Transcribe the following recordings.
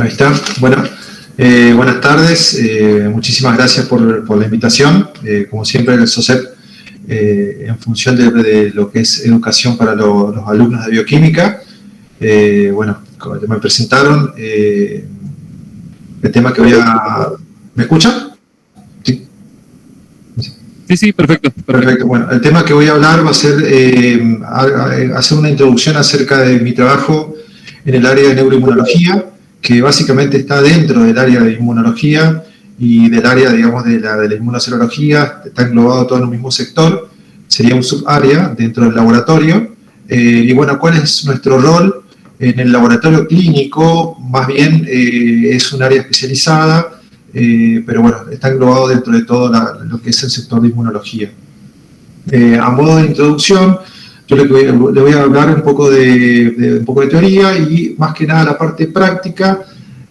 Ahí está. Bueno, buenas tardes. Muchísimas gracias por la invitación. Como siempre, el SOCEP, en función de lo que es educación para los alumnos de bioquímica. Bueno, como me presentaron, el tema que voy a... ¿Me escuchan? Sí. Sí, perfecto. Perfecto. Bueno, el tema que voy a hablar va a ser hacer una introducción acerca de mi trabajo en el área de neuroinmunología, que básicamente está dentro del área de inmunología y del área, digamos, de la inmunoserología, está englobado todo en un mismo sector, sería un subárea dentro del laboratorio. Y bueno, ¿cuál es nuestro rol? En el laboratorio clínico, más bien es un área especializada, pero bueno, está englobado dentro de todo lo que es el sector de inmunología. A modo de introducción, yo le voy a hablar un poco de teoría y más que nada la parte práctica,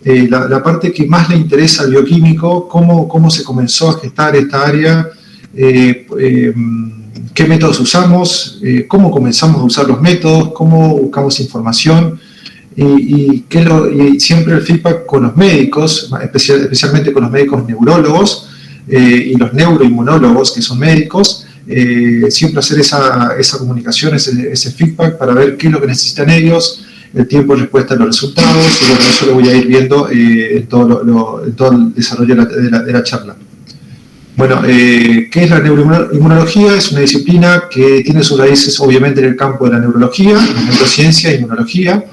la parte que más le interesa al bioquímico, cómo se comenzó a gestar esta área, qué métodos usamos, cómo comenzamos a usar los métodos, cómo buscamos información y siempre el feedback con los médicos, especialmente con los médicos neurólogos y los neuroinmunólogos que son médicos. Siempre hacer esa comunicación, ese feedback para ver qué es lo que necesitan ellos, el tiempo de respuesta a los resultados, y bueno, eso lo voy a ir viendo en todo el desarrollo de la charla. Bueno, ¿qué es la neuroinmunología? Es una disciplina que tiene sus raíces obviamente en el campo de la neurología, la neurociencia e inmunología.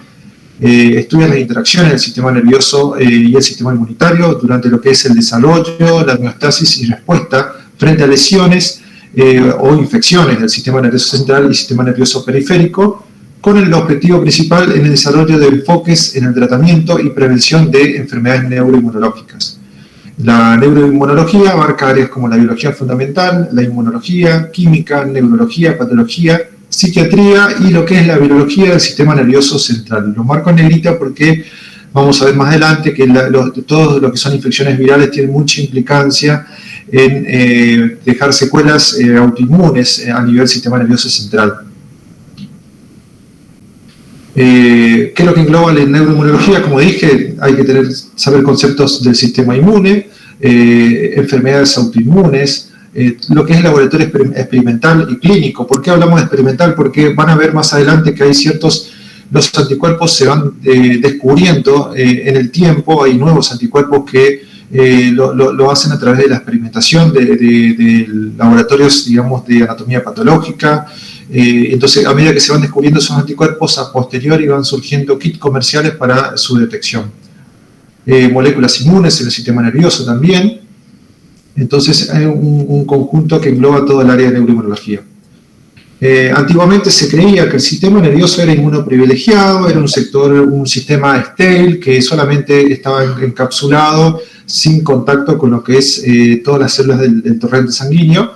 Estudia las interacciones del sistema nervioso y el sistema inmunitario durante lo que es el desarrollo, la homeostasis y respuesta frente a lesiones o infecciones del sistema nervioso central y sistema nervioso periférico, con el objetivo principal en el desarrollo de enfoques en el tratamiento y prevención de enfermedades neuroinmunológicas. La neuroinmunología abarca áreas como la biología fundamental, la inmunología, química, neurología, patología, psiquiatría y lo que es la biología del sistema nervioso central. Lo marco en negrita porque vamos a ver más adelante que todo lo que son infecciones virales tiene mucha implicancia en dejar secuelas autoinmunes a nivel sistema nervioso central. ¿Qué es lo que engloba la neuroinmunología? Como dije, hay que saber conceptos del sistema inmune, enfermedades autoinmunes, lo que es el laboratorio experimental y clínico. ¿Por qué hablamos de experimental? Porque van a ver más adelante que hay los anticuerpos se van descubriendo en el tiempo, hay nuevos anticuerpos que lo hacen a través de la experimentación de laboratorios, digamos, de anatomía patológica. Entonces, a medida que se van descubriendo esos anticuerpos, a posteriori van surgiendo kits comerciales para su detección. Moléculas inmunes en el sistema nervioso también. Entonces, hay un conjunto que engloba todo el área de neuroinmunología. Antiguamente se creía que el sistema nervioso era inmunoprivilegiado, era un sistema estéril que solamente estaba encapsulado sin contacto con lo que es todas las células del torrente sanguíneo,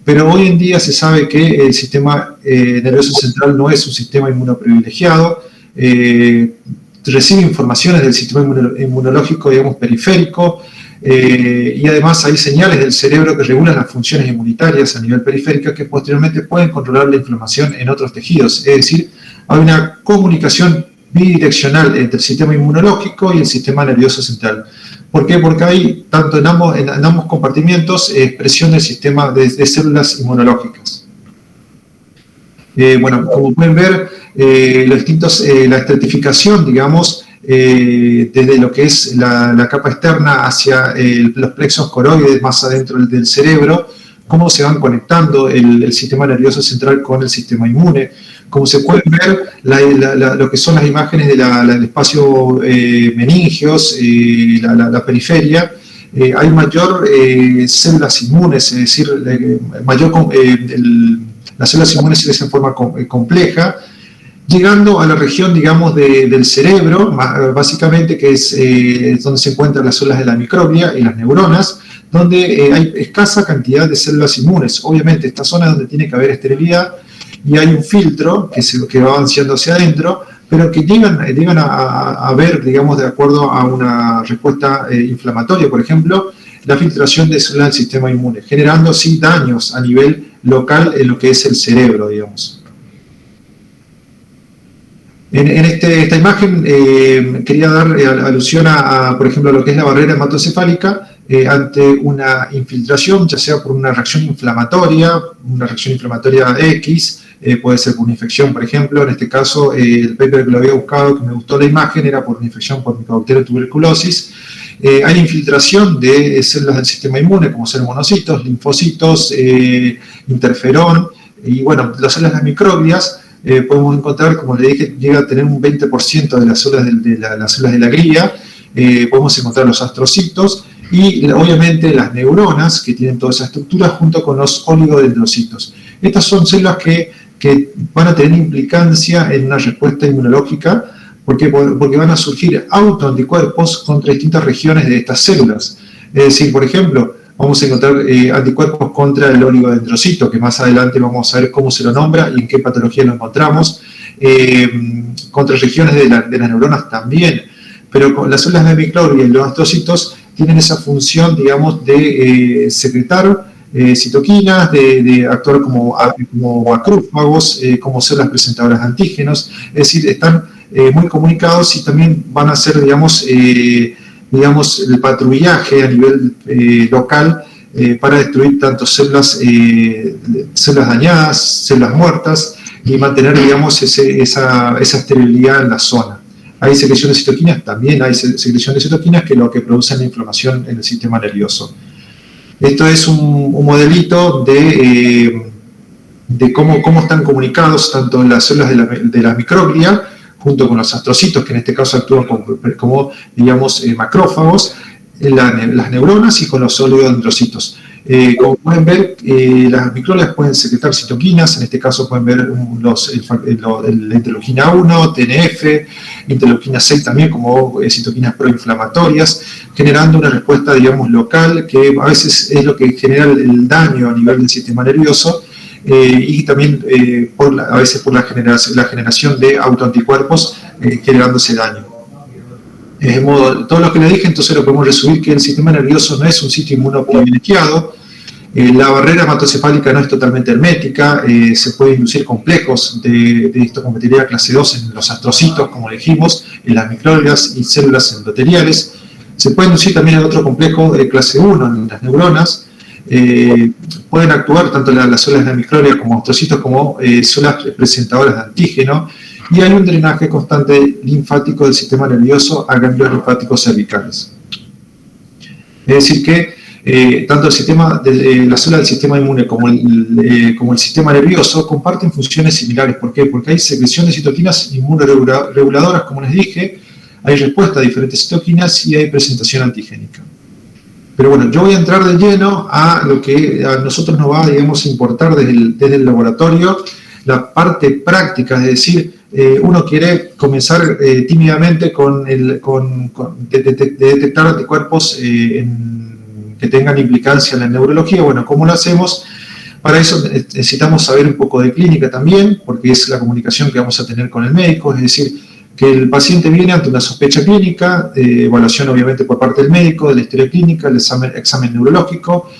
pero hoy en día se sabe que el sistema nervioso central no es un sistema inmunoprivilegiado, recibe informaciones del sistema inmunológico, digamos, periférico, y además hay señales del cerebro que regulan las funciones inmunitarias a nivel periférico que posteriormente pueden controlar la inflamación en otros tejidos. Es decir, hay una comunicación bidireccional entre el sistema inmunológico y el sistema nervioso central. ¿Por qué? Porque hay, tanto en ambos compartimientos, expresión del sistema de células inmunológicas. Bueno, como pueden ver, la estratificación, digamos, desde lo que es la capa externa hacia los plexos coroides más adentro del cerebro, cómo se van conectando el sistema nervioso central con el sistema inmune. Como se pueden ver, lo que son las imágenes del espacio meningeos, la periferia, hay mayor células inmunes, es decir, las células inmunes se ven en forma compleja, llegando a la región, digamos, del cerebro, básicamente, que es donde se encuentran las células de la microglia y las neuronas, donde hay escasa cantidad de células inmunes. Obviamente, esta zona es donde tiene que haber esterilidad y hay un filtro que va avanzando hacia adentro, pero que llegan a ver, digamos, de acuerdo a una respuesta inflamatoria, por ejemplo, la filtración de células del sistema inmune, generando así daños a nivel local en lo que es el cerebro, digamos. En esta imagen quería dar alusión por ejemplo, a lo que es la barrera hematocefálica ante una infiltración, ya sea por una reacción inflamatoria X, puede ser por una infección, por ejemplo. En este caso, el paper que lo había buscado, que me gustó la imagen, era por una infección por Mycobacterium tuberculosis. Hay infiltración de células del sistema inmune, como ser monocitos, linfocitos, interferón, y bueno, las células microglias. Podemos encontrar, como le dije, llega a tener un 20% de las células las células de la glia. Podemos encontrar los astrocitos y obviamente las neuronas, que tienen toda esa estructura, junto con los oligodendrocitos. Estas son células que van a tener implicancia en una respuesta inmunológica, porque van a surgir autoanticuerpos contra distintas regiones de estas células. Es decir, por ejemplo, vamos a encontrar anticuerpos contra el oligodendrocito, que más adelante vamos a ver cómo se lo nombra y en qué patología lo encontramos, contra regiones de las neuronas también, pero con las células de microglia y los astrocitos tienen esa función, digamos, de secretar citoquinas, de actuar como macrófagos, como células presentadoras de antígenos, es decir, están muy comunicados y también van a ser, digamos, el patrullaje a nivel local para destruir tanto células dañadas, células muertas, y mantener, digamos, esa esterilidad en la zona. Hay secreción de citoquinas, también hay secreción de citoquinas, que es lo que produce la inflamación en el sistema nervioso. Esto es un modelito de cómo están comunicados tanto las células de la microglia, junto con los astrocitos, que en este caso actúan como digamos, macrófagos, las neuronas, y con los oligodendrocitos. Como pueden ver, las microglias pueden secretar citoquinas. En este caso pueden ver la interleuquina 1, TNF, interleuquina 6 también, como citoquinas proinflamatorias, generando una respuesta, digamos, local, que a veces es lo que genera el daño a nivel del sistema nervioso, y también a veces por la generación de autoanticuerpos generándose daño. De modo, todo lo que le dije, entonces lo podemos resumir que el sistema nervioso no es un sitio inmunoprivilegiado. La barrera hematocefálica no es totalmente hermética, se pueden inducir complejos de histocompatibilidad clase 2 en los astrocitos, como dijimos, en las microglias y células endoteliales. Se puede inducir también en otro complejo de clase 1 en las neuronas. Pueden actuar tanto las células de microglia como astrocitos como células presentadoras de antígeno, y hay un drenaje constante linfático del sistema nervioso a ganglios linfáticos cervicales. Es decir que tanto las células del sistema inmune como el sistema nervioso comparten funciones similares. ¿Por qué? Porque hay secreción de citoquinas inmunoreguladoras, como les dije, hay respuesta a diferentes citoquinas y hay presentación antigénica. Pero bueno, yo voy a entrar de lleno a lo que a nosotros nos va, digamos, a importar desde el laboratorio, la parte práctica, es decir, uno quiere comenzar tímidamente de detectar anticuerpos que tengan implicancia en la neurología. Bueno, ¿cómo lo hacemos? Para eso necesitamos saber un poco de clínica también, porque es la comunicación que vamos a tener con el médico, es decir, que el paciente viene ante una sospecha clínica, evaluación obviamente por parte del médico, de la historia clínica, el examen neurológico,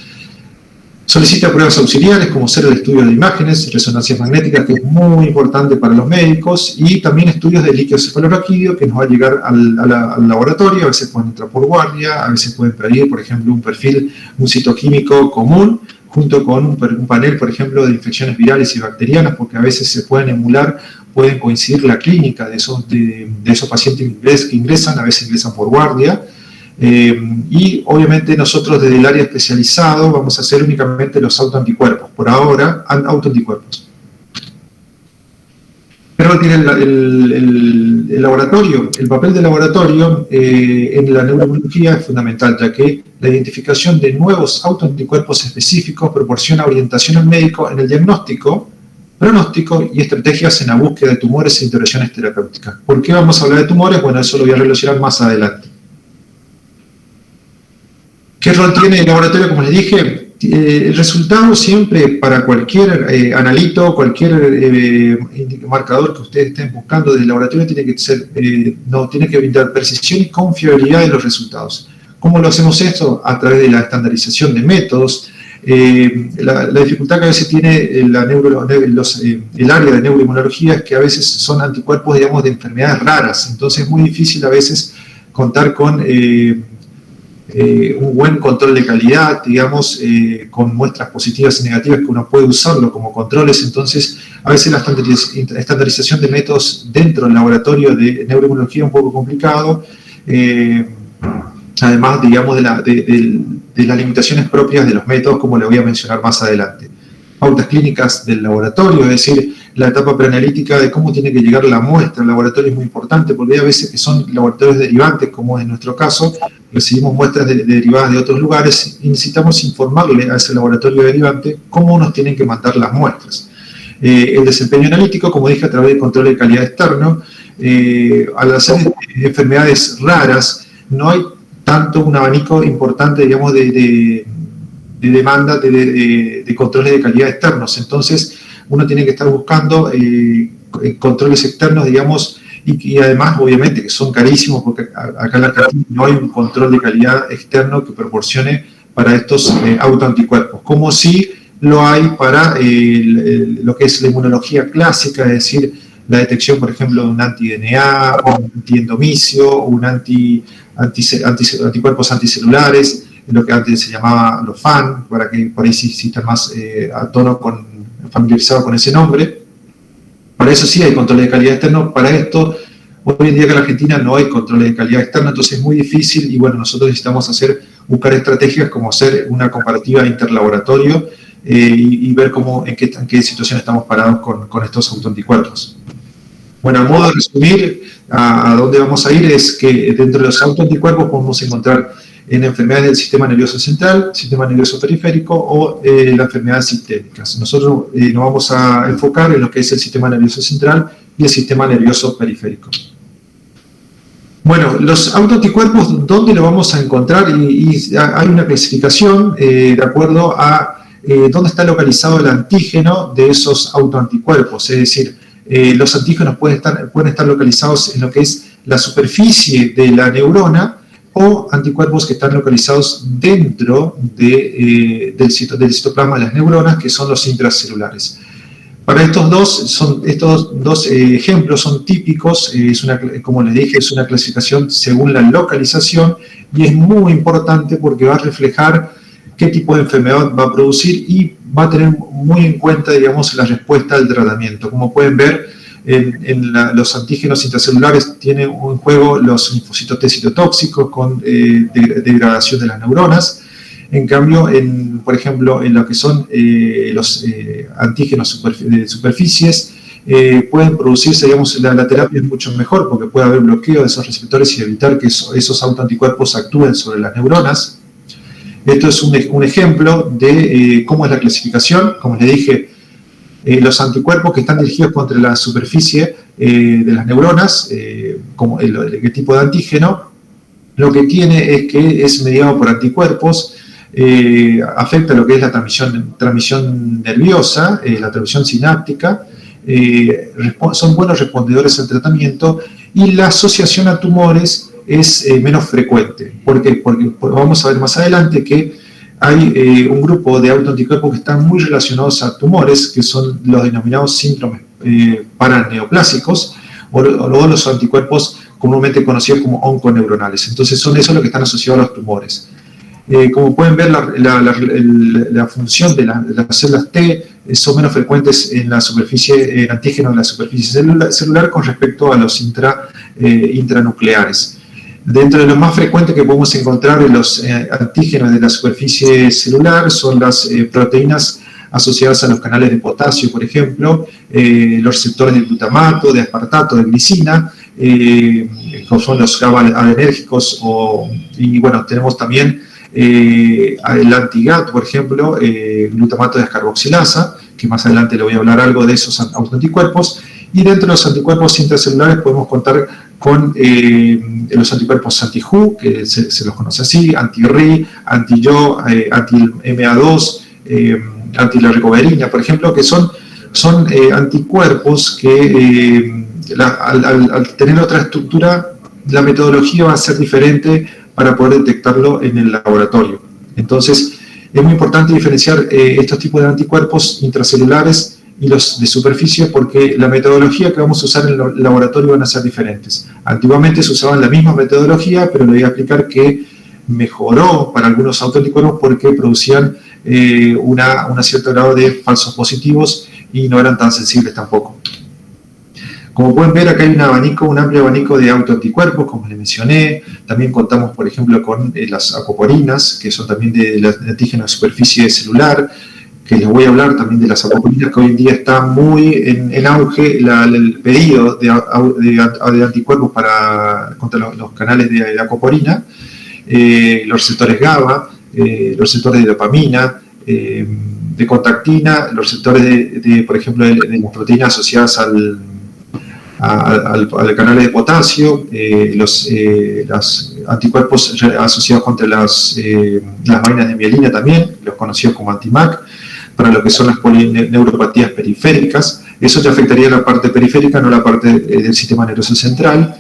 solicita pruebas auxiliares como ser el estudio de imágenes, resonancias magnéticas, que es muy importante para los médicos, y también estudios de líquido cefalorraquídeo que nos va a llegar al laboratorio. A veces pueden entrar por guardia, a veces pueden pedir, por ejemplo, un citoquímico común, junto con un panel, por ejemplo, de infecciones virales y bacterianas, porque a veces se pueden emular, pueden coincidir la clínica de esos pacientes que ingresan, a veces ingresan por guardia. Y obviamente nosotros desde el área especializado vamos a hacer únicamente los autoanticuerpos, por ahora autoanticuerpos. Pero tiene el laboratorio, el papel del laboratorio en la neurobiología es fundamental, ya que la identificación de nuevos autoanticuerpos específicos proporciona orientación al médico en el diagnóstico, pronóstico y estrategias en la búsqueda de tumores e intervenciones terapéuticas. ¿Por qué vamos a hablar de tumores? Bueno, eso lo voy a relacionar más adelante. ¿Qué rol tiene el laboratorio? Como les dije, el resultado siempre para cualquier analito, cualquier marcador que ustedes estén buscando del laboratorio tiene que brindar precisión y confiabilidad de los resultados. ¿Cómo lo hacemos esto? A través de la estandarización de métodos, La dificultad que a veces tiene el área de neuroinmunología es que a veces son anticuerpos, digamos, de enfermedades raras, entonces es muy difícil a veces contar con un buen control de calidad, digamos, con muestras positivas y negativas que uno puede usarlo como controles. Entonces a veces la estandarización de métodos dentro del laboratorio de neuroinmunología es un poco complicado, además, digamos, de las limitaciones propias de los métodos, como le voy a mencionar más adelante. Pautas clínicas del laboratorio, es decir, la etapa preanalítica de cómo tiene que llegar la muestra al laboratorio es muy importante, porque hay a veces que son laboratorios derivantes, como es en nuestro caso, recibimos muestras derivadas de otros lugares y necesitamos informarle a ese laboratorio derivante cómo nos tienen que mandar las muestras. El desempeño analítico, como dije, a través del control de calidad externo. Al hacer enfermedades raras, no hay tanto un abanico importante, digamos, de demanda de controles de calidad externos. Entonces, uno tiene que estar buscando controles externos, digamos, y además, obviamente, que son carísimos, porque acá en la Argentina no hay un control de calidad externo que proporcione para estos autoanticuerpos, como sí lo hay para lo que es la inmunología clásica, es decir, la detección, por ejemplo, de un anti-DNA, un anti-endomicio, un anticuerpos anticelulares, lo que antes se llamaba los FAN, para que por ahí sí están más a tono familiarizado con ese nombre. Para eso sí hay control de calidad externo. Para esto, hoy en día que en la Argentina no hay control de calidad externa, entonces es muy difícil y bueno, nosotros necesitamos buscar estrategias como hacer una comparativa interlaboratorio y ver en qué situación estamos parados con estos autoanticuerpos. Bueno, a modo de resumir, a dónde vamos a ir es que dentro de los autoanticuerpos podemos encontrar en enfermedades del sistema nervioso central, sistema nervioso periférico o las enfermedades sistémicas. Nosotros nos vamos a enfocar en lo que es el sistema nervioso central y el sistema nervioso periférico. Bueno, los autoanticuerpos, ¿dónde los vamos a encontrar? Y hay una clasificación de acuerdo a dónde está localizado el antígeno de esos autoanticuerpos, es decir, los antígenos pueden estar localizados en lo que es la superficie de la neurona o anticuerpos que están localizados dentro del citoplasma de las neuronas, que son los intracelulares. Para estos dos ejemplos son típicos, como les dije, es una clasificación según la localización y es muy importante porque va a reflejar qué tipo de enfermedad va a producir y va a tener muy en cuenta, digamos, la respuesta al tratamiento. Como pueden ver, los antígenos intracelulares tienen en juego los linfocitos T citotóxicos con degradación de las neuronas. En cambio, por ejemplo, en lo que son los antígenos de superficies, pueden producirse, digamos, la terapia es mucho mejor porque puede haber bloqueo de esos receptores y evitar que esos autoanticuerpos actúen sobre las neuronas. Esto es un ejemplo de cómo es la clasificación. Como les dije, los anticuerpos que están dirigidos contra la superficie de las neuronas, como el tipo de antígeno, lo que tiene es que es mediado por anticuerpos, afecta lo que es la transmisión nerviosa, la transmisión sináptica, son buenos respondedores al tratamiento y la asociación a tumores es menos frecuente. ¿Por qué? Porque vamos a ver más adelante que hay un grupo de autoanticuerpos que están muy relacionados a tumores, que son los denominados síndromes paraneoplásicos, o los anticuerpos comúnmente conocidos como onconeuronales. Entonces son esos los que están asociados a los tumores. Como pueden ver, la función de las células T son menos frecuentes en la superficie, en antígenos de la superficie celular con respecto a los intranucleares. Dentro de lo más frecuente que podemos encontrar en los antígenos de la superficie celular son las proteínas asociadas a los canales de potasio, por ejemplo, los receptores de glutamato, de aspartato, de glicina, como son los GABA-adrenérgicos, y bueno, tenemos también el anti-GAT, por ejemplo, glutamato de descarboxilasa, que más adelante le voy a hablar algo de esos autoanticuerpos. Y dentro de los anticuerpos intracelulares podemos contar con los anticuerpos anti-HU, que se los conoce así, anti-RI, anti-YO, anti-MA2, anti-laricoverina, por ejemplo, que son anticuerpos que al tener otra estructura, la metodología va a ser diferente para poder detectarlo en el laboratorio. Entonces, es muy importante diferenciar estos tipos de anticuerpos intracelulares y los de superficie, porque la metodología que vamos a usar en el laboratorio van a ser diferentes. Antiguamente se usaban la misma metodología, pero le voy a explicar que mejoró para algunos autoanticuerpos porque producían un cierto grado de falsos positivos y no eran tan sensibles tampoco. Como pueden ver, acá hay un amplio abanico de autoanticuerpos, como les mencioné. También contamos, por ejemplo, con las acoporinas, que son también del antígeno de superficie celular, que les voy a hablar también de las acoporinas, que hoy en día está muy en auge el pedido de anticuerpos contra los canales de acoporina, los receptores GABA, los receptores de dopamina, de contactina, los receptores por ejemplo, de las proteínas asociadas al canal de potasio, los anticuerpos asociados contra las vainas de mielina también, los conocidos como anti-MAC, para lo que son las polineuropatías periféricas. Eso ya afectaría la parte periférica, no la parte del sistema nervioso central.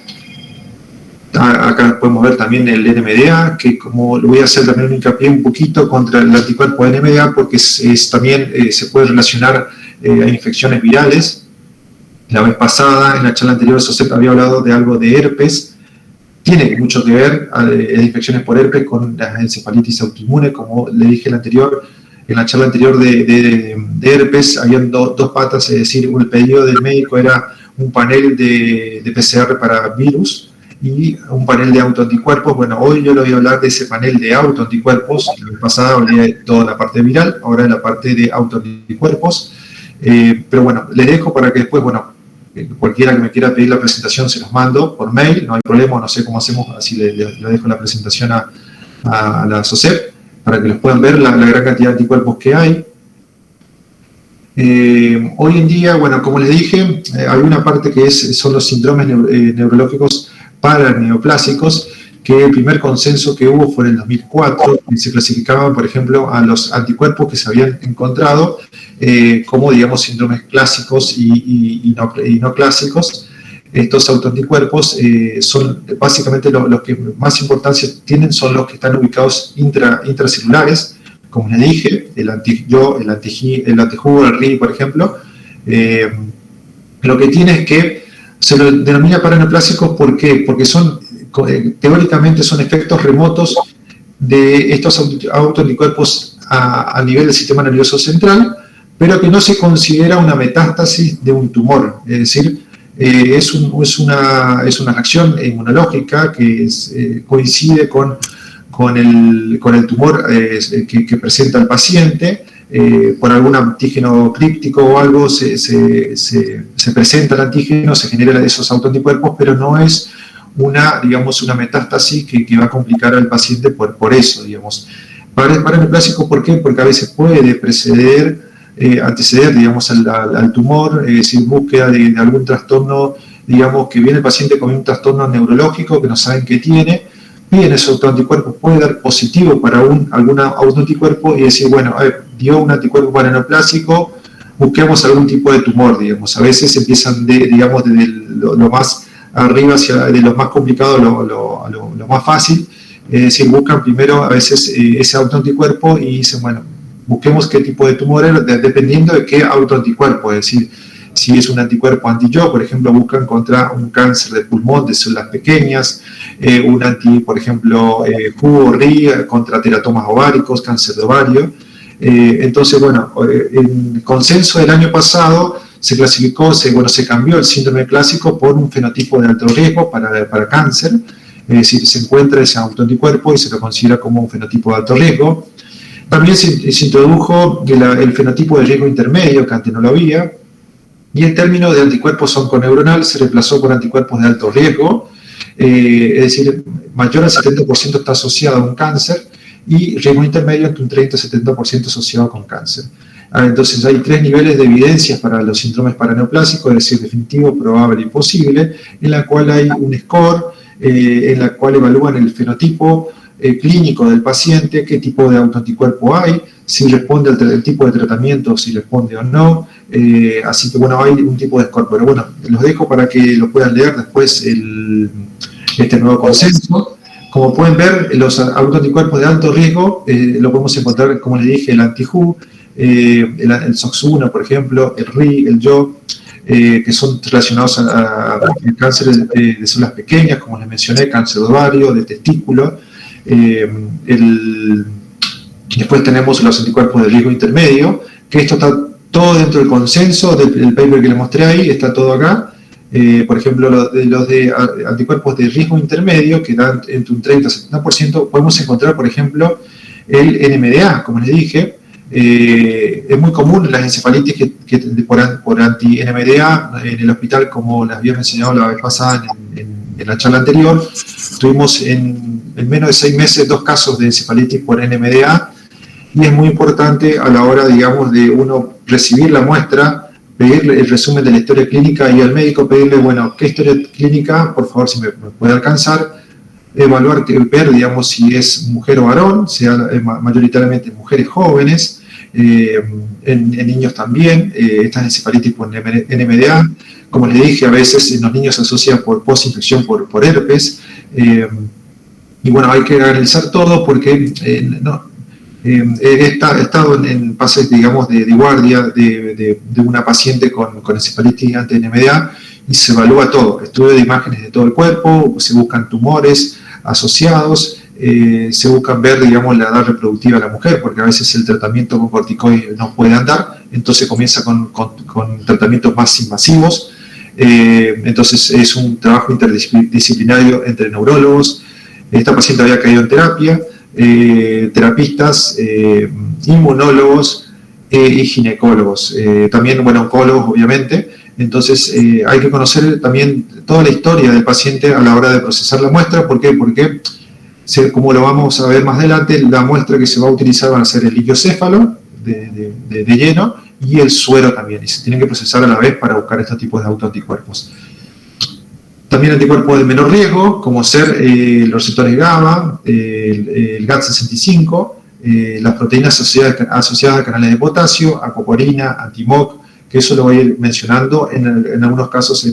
Acá podemos ver también el NMDA, que como lo voy a hacer también un hincapié un poquito contra el anticuerpo NMDA, porque también se puede relacionar a infecciones virales. La vez pasada, en la charla anterior, Josep había hablado de algo de herpes. Tiene mucho que ver las infecciones por herpes con la encefalitis autoinmune. Como le dije en la charla anterior de herpes, habían dos patas, es decir, el pedido del médico era un panel de PCR para virus y un panel de autoanticuerpos. Bueno, hoy yo le voy a hablar de ese panel de autoanticuerpos. La vez pasada hablé de toda la parte viral, ahora de la parte de autoanticuerpos. Pero bueno, les dejo para que después, cualquiera que me quiera pedir la presentación se los mando por mail, no hay problema, no sé cómo hacemos, así le dejo la presentación a la SOCEP, para que los puedan ver la gran cantidad de anticuerpos que hay. Hoy en día, como les dije, hay una parte que son los síndromes neurológicos paraneoplásicos, que el primer consenso que hubo fue en el 2004, y se clasificaban, por ejemplo, a los anticuerpos que se habían encontrado como, digamos, síndromes clásicos y no clásicos. Estos autoanticuerpos son básicamente los que más importancia tienen, son los que están ubicados intracelulares, como les dije, el antijugo, el RI, por ejemplo. Lo que tiene es que se lo denomina paraneoplásicos. ¿Por qué? Porque teóricamente son efectos remotos de estos autoanticuerpos a nivel del sistema nervioso central, pero que no se considera una metástasis de un tumor. Es decir, es una reacción inmunológica que coincide con el tumor que presenta el paciente. Por algún antígeno críptico o algo se presenta el antígeno, se generan esos autoanticuerpos, pero no es una metástasis que va a complicar al paciente por eso, digamos. Paraneoplásico, ¿por qué? Porque a veces puede anteceder, digamos, al tumor, sin búsqueda de algún trastorno, digamos, que viene el paciente con un trastorno neurológico que no saben qué tiene, piden ese autoanticuerpo, puede dar positivo para algún autoanticuerpo y decir, dio un anticuerpo paraneoplásico, busquemos algún tipo de tumor, digamos. A veces empiezan desde lo más arriba de lo más complicado a lo más fácil, es decir, buscan primero a veces ese autoanticuerpo y dicen, busquemos qué tipo de tumor era, dependiendo de qué autoanticuerpo, es decir, si es un anticuerpo anti-Yo, por ejemplo, buscan contra un cáncer de pulmón de células pequeñas, por ejemplo, jugo RI contra teratomas ováricos, cáncer de ovario. Entonces, en consenso del año pasado se clasificó, se cambió el síndrome clásico por un fenotipo de alto riesgo para cáncer, es decir, se encuentra ese autoanticuerpo y se lo considera como un fenotipo de alto riesgo. También se introdujo el fenotipo de riesgo intermedio, que antes no lo había, y el término de anticuerpos onconeuronal se reemplazó por anticuerpos de alto riesgo, es decir, mayor al 70% está asociado a un cáncer, y riesgo intermedio entre un 30 y 70% asociado con cáncer. Entonces hay 3 niveles de evidencias para los síndromes paraneoplásicos, es decir, definitivo, probable y posible, en la cual hay un score, en la cual evalúan el fenotipo clínico del paciente, qué tipo de autoanticuerpo hay, si responde al tipo de tratamiento, si responde o no. Así que hay un tipo de score. Pero los dejo para que lo puedan leer después este nuevo consenso. Como pueden ver, los autoanticuerpos de alto riesgo lo podemos encontrar, como les dije, el anti-HU, el SOX1, por ejemplo, el RI, el YO, que son relacionados al cáncer de células pequeñas, como les mencioné, cáncer de ovario, de testículo. Después tenemos los anticuerpos de riesgo intermedio, que esto está todo dentro del consenso del paper que les mostré ahí, está todo acá. Por ejemplo, los de anticuerpos de riesgo intermedio, que dan entre un 30 y 70%, podemos encontrar, por ejemplo, el NMDA, como les dije. Es muy común las encefalitis por anti-NMDA en el hospital, como les había mencionado la vez pasada en la charla anterior. Tuvimos en menos de 6 meses 2 casos de encefalitis por NMDA, y es muy importante a la hora, digamos, de uno recibir la muestra, pedirle el resumen de la historia clínica y al médico pedirle, bueno, ¿qué historia clínica? Por favor, si me puede alcanzar. Evaluar, ver, digamos, si es mujer o varón, sea mayoritariamente mujeres jóvenes, en niños también, estas encefalitis por NMDA. Como les dije, a veces en los niños se asocia por post-infección por herpes. Y bueno, hay que analizar todo porque he estado en pases, digamos, de guardia de una paciente con encefalitis ante NMDA, y se evalúa todo, estudio de imágenes de todo el cuerpo, se buscan tumores asociados, se buscan ver, digamos, la edad reproductiva de la mujer, porque a veces el tratamiento con corticoides no puede andar, entonces comienza con tratamientos más invasivos. Entonces es un trabajo interdisciplinario entre neurólogos. Esta paciente había caído en terapia, terapistas, inmunólogos y ginecólogos, también, bueno, oncólogos, obviamente. Entonces hay que conocer también toda la historia del paciente a la hora de procesar la muestra. ¿Por qué? Porque, como lo vamos a ver más adelante, la muestra que se va a utilizar van a ser el liquiocéfalo de lleno y el suero también, y se tienen que procesar a la vez para buscar estos tipos de autoanticuerpos. También anticuerpos de menor riesgo, como ser los receptores GABA, el GAT65, las proteínas asociadas a canales de potasio, acoporina, antimoc, que eso lo voy a ir mencionando en algunos casos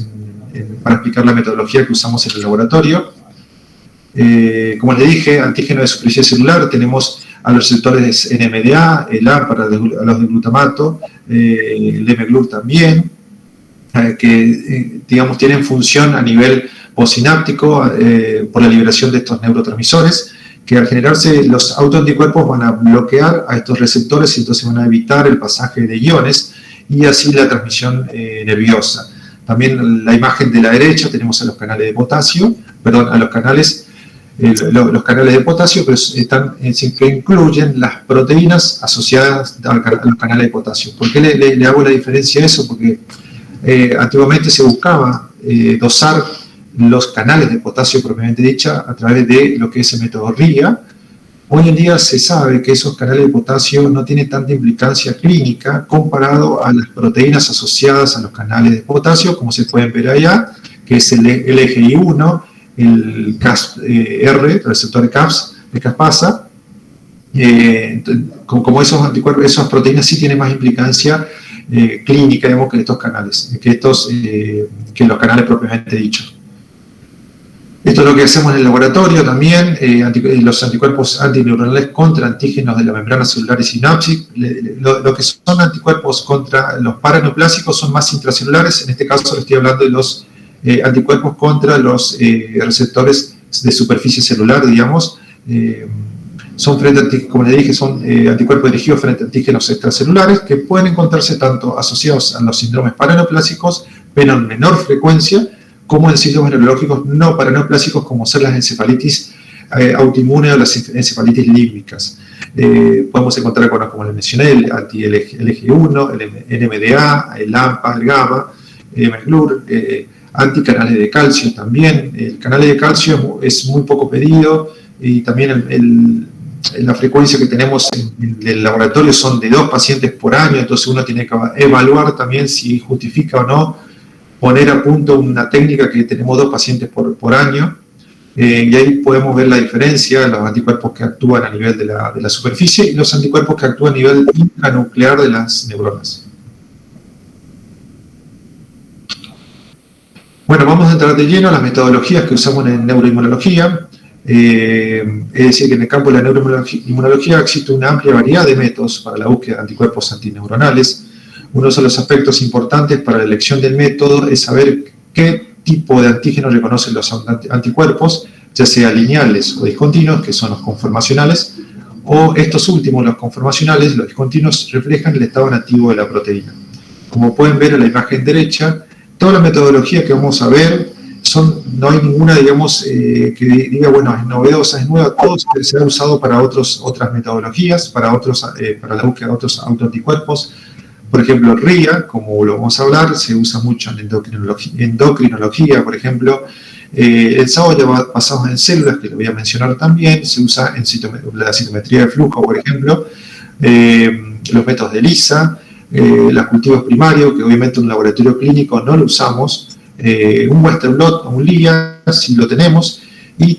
para explicar la metodología que usamos en el laboratorio. Como les dije, antígeno de superficie celular, tenemos a los receptores NMDA, el A para los de glutamato, el mGlur también, que digamos tienen función a nivel postsináptico por la liberación de estos neurotransmisores, que al generarse los autoanticuerpos van a bloquear a estos receptores y entonces van a evitar el pasaje de iones y así la transmisión nerviosa. También en la imagen de la derecha tenemos a los canales de potasio, perdón, a los canales de potasio, pero que incluyen las proteínas asociadas a los canales de potasio. ¿Por qué le hago la diferencia a eso? Porque antiguamente se buscaba dosar los canales de potasio propiamente dicha a través de lo que es el método RIA. Hoy en día se sabe que esos canales de potasio no tienen tanta implicancia clínica comparado a las proteínas asociadas a los canales de potasio, como se pueden ver allá, que es el LGI1, el CASR, el receptor de caspasa. Como esos anticuerpos, esas proteínas sí tienen más implicancia clínica, digamos, que estos canales, que los canales propiamente dichos. Esto es lo que hacemos en el laboratorio también, los anticuerpos antineuronales contra antígenos de la membrana celular y sinapsis. Lo que son anticuerpos contra los paraneoplásicos son más intracelulares, en este caso le estoy hablando de los anticuerpos contra los receptores de superficie celular, digamos. Son como les dije, son anticuerpos dirigidos frente a antígenos extracelulares que pueden encontrarse tanto asociados a los síndromes paraneoplásicos, pero en menor frecuencia, como en síntomas neurológicos no paraneoplásicos, como ser las encefalitis autoinmunes o las encefalitis límbicas. Podemos encontrar, como les mencioné, el anti-LG1, el NMDA, el AMPA, el GABA, el mGlur, anticanales de calcio también. El canal de calcio es muy poco pedido, y también la frecuencia que tenemos en el laboratorio son de 2 pacientes por año, entonces uno tiene que evaluar también si justifica o no poner a punto una técnica que tenemos 2 pacientes por año, y ahí podemos ver la diferencia, los anticuerpos que actúan a nivel de la superficie y los anticuerpos que actúan a nivel intranuclear de las neuronas. Bueno, vamos a entrar de lleno a las metodologías que usamos en neuroinmunología. Es decir, que en el campo de la neuroinmunología existe una amplia variedad de métodos para la búsqueda de anticuerpos antineuronales. Uno de los aspectos importantes para la elección del método es saber qué tipo de antígenos reconocen los anticuerpos, ya sea lineales o discontinuos, que son los conformacionales, o estos últimos, los conformacionales, los discontinuos, reflejan el estado nativo de la proteína. Como pueden ver en la imagen derecha, toda la metodología que vamos a ver, no hay ninguna, digamos, que diga, bueno, es novedosa, es nueva, todo se ha usado para otras metodologías, para la búsqueda de otros autoanticuerpos. Por ejemplo, RIA, como lo vamos a hablar, se usa mucho en endocrinología, por ejemplo. Ensayos basados en células, que lo voy a mencionar también, se usa en la citometría de flujo, por ejemplo, los métodos de ELISA, los cultivos primarios, que obviamente en un laboratorio clínico no lo usamos, un Western blot o un LIA, si lo tenemos, y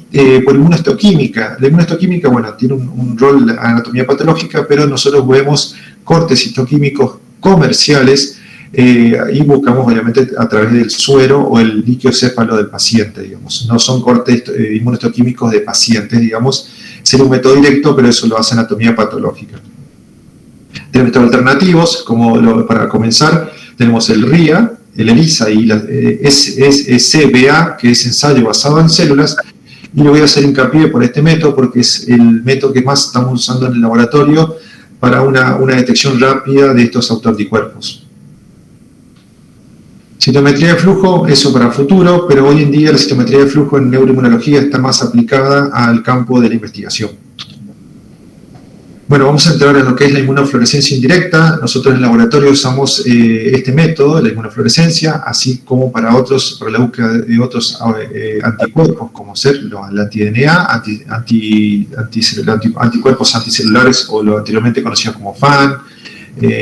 por inmunohistoquímica. La inmunohistoquímica, bueno, tiene un rol de anatomía patológica, pero nosotros vemos cortes histoquímicos comerciales y buscamos obviamente a través del suero o el líquido céfalo del paciente, digamos. No son cortes inmunohistoquímicos de pacientes, digamos. Sería un método directo, pero eso lo hace anatomía patológica. Tenemos métodos alternativos, para comenzar, tenemos el RIA, el ELISA y la SBA, que es ensayo basado en células, y le voy a hacer hincapié por este método porque es el método que más estamos usando en el laboratorio para una detección rápida de estos autoanticuerpos. Citometría de flujo, eso para futuro, pero hoy en día la citometría de flujo en neuroinmunología está más aplicada al campo de la investigación. Bueno, vamos a entrar en lo que es la inmunofluorescencia indirecta. Nosotros en el laboratorio usamos este método, la inmunofluorescencia, así como para la búsqueda de otros anticuerpos, como ser el anti-DNA, anticuerpos anticelulares, o lo anteriormente conocidos como FAN,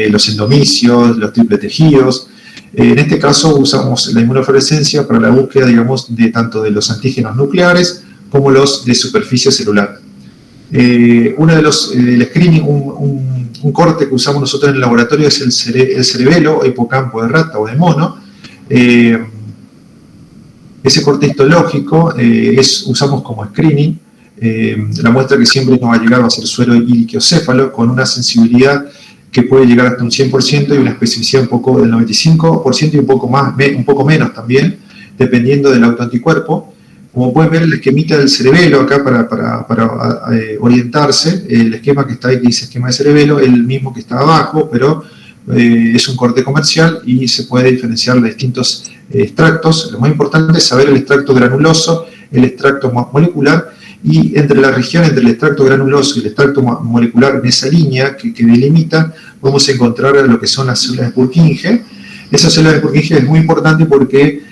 los endomicios, los triple tejidos. En este caso usamos la inmunofluorescencia para la búsqueda, digamos, tanto de los antígenos nucleares como los de superficie celular. Uno de el screening, un corte que usamos nosotros en el laboratorio es el cerebelo o hipocampo de rata o de mono. Ese corte histológico usamos como screening. La muestra que siempre nos va a llegar va a ser suero y liquiocéfalo, con una sensibilidad que puede llegar hasta un 100% y una especificidad un poco del 95% y un poco menos también, dependiendo del autoanticuerpo. Como pueden ver el esquemita del cerebelo acá para orientarse, el esquema que está ahí que dice esquema de cerebelo, el mismo que está abajo, pero es un corte comercial y se puede diferenciar de distintos extractos. Lo más importante es saber el extracto granuloso, el extracto molecular, y entre la región entre el extracto granuloso y el extracto molecular, en esa línea que delimita, vamos a encontrar lo que son las células de Purkinje. Esas células de Purkinje es muy importante porque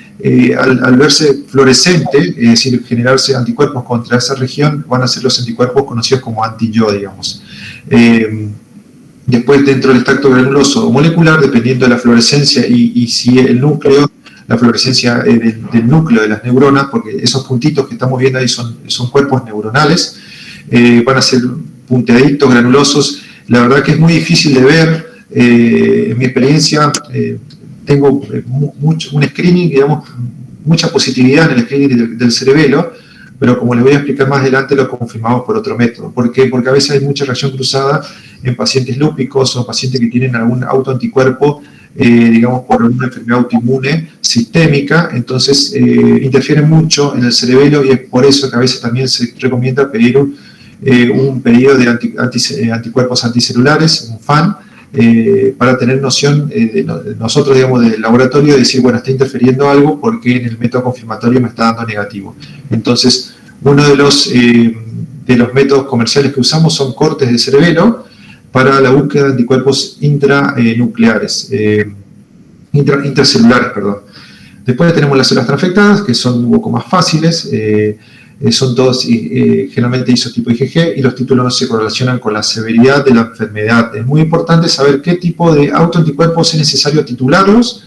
al verse fluorescente, es decir, generarse anticuerpos contra esa región, van a ser los anticuerpos conocidos como anti-Yo, digamos. Después, dentro del extracto granuloso o molecular, dependiendo de la fluorescencia y si el núcleo, la fluorescencia del núcleo de las neuronas, porque esos puntitos que estamos viendo ahí son cuerpos neuronales, van a ser punteaditos, granulosos. La verdad que es muy difícil de ver. En mi experiencia, tengo un screening, digamos, mucha positividad en el screening del cerebelo, pero como les voy a explicar más adelante, lo confirmamos por otro método. ¿Por qué? Porque a veces hay mucha reacción cruzada en pacientes lúpicos o pacientes que tienen algún autoanticuerpo, digamos, por una enfermedad autoinmune sistémica, entonces interfieren mucho en el cerebelo y es por eso que a veces también se recomienda pedir un pedido de anticuerpos anticelulares, un FAN, para tener noción nosotros, digamos, del laboratorio, de decir, bueno, está interfiriendo algo porque en el método confirmatorio me está dando negativo. Entonces, uno de los métodos comerciales que usamos son cortes de cerebelo para la búsqueda de anticuerpos intracelulares, perdón. Después tenemos las células transfectadas, que son un poco más fáciles, son todos generalmente isotipo IgG, y los títulos no se correlacionan con la severidad de la enfermedad. Es muy importante saber qué tipo de autoanticuerpos es necesario titularlos,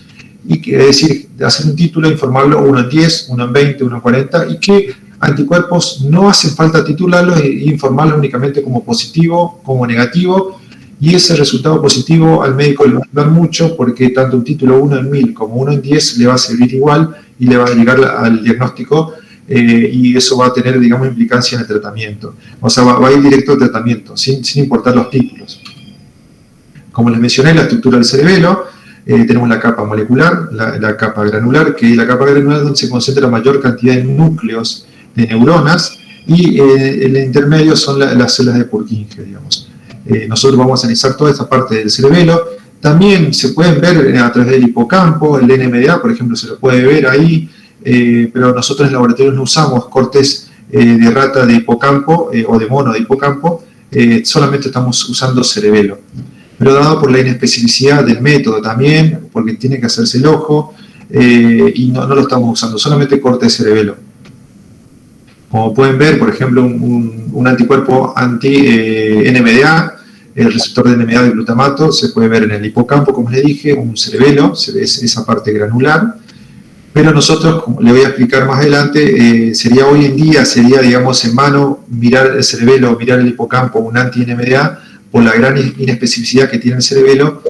es decir, hacer un título, informarlo 1 en 10, 1 en 20, 1 en 40, y qué anticuerpos no hace falta titularlos e informarlos únicamente como positivo, como negativo, y ese resultado positivo al médico le va a ayudar mucho porque tanto un título 1 en 1000 como 1 en 10 le va a servir igual y le va a llegar al diagnóstico y eso va a tener, digamos, implicancia en el tratamiento. O sea, va a ir directo al tratamiento, sin importar los títulos. Como les mencioné, la estructura del cerebelo, tenemos la capa molecular, la capa granular, que la capa granular es donde se concentra la mayor cantidad de núcleos de neuronas, y el intermedio son las células de Purkinje, digamos. Nosotros vamos a analizar toda esta parte del cerebelo. También se pueden ver a través del hipocampo, el NMDA, por ejemplo, se lo puede ver ahí, pero nosotros en laboratorios no usamos cortes de rata de hipocampo o de mono de hipocampo, solamente estamos usando cerebelo. Pero dado por la inespecificidad del método también, porque tiene que hacerse el ojo, y no lo estamos usando, solamente corte de cerebelo. Como pueden ver, por ejemplo, un anticuerpo anti-NMDA, el receptor de NMDA de glutamato, se puede ver en el hipocampo, como les dije, un cerebelo, se ve esa parte granular. Pero nosotros, como le voy a explicar más adelante, hoy en día sería, digamos, en mano mirar el cerebelo, mirar el hipocampo, un anti-NMDA, por la gran inespecificidad que tiene el cerebelo,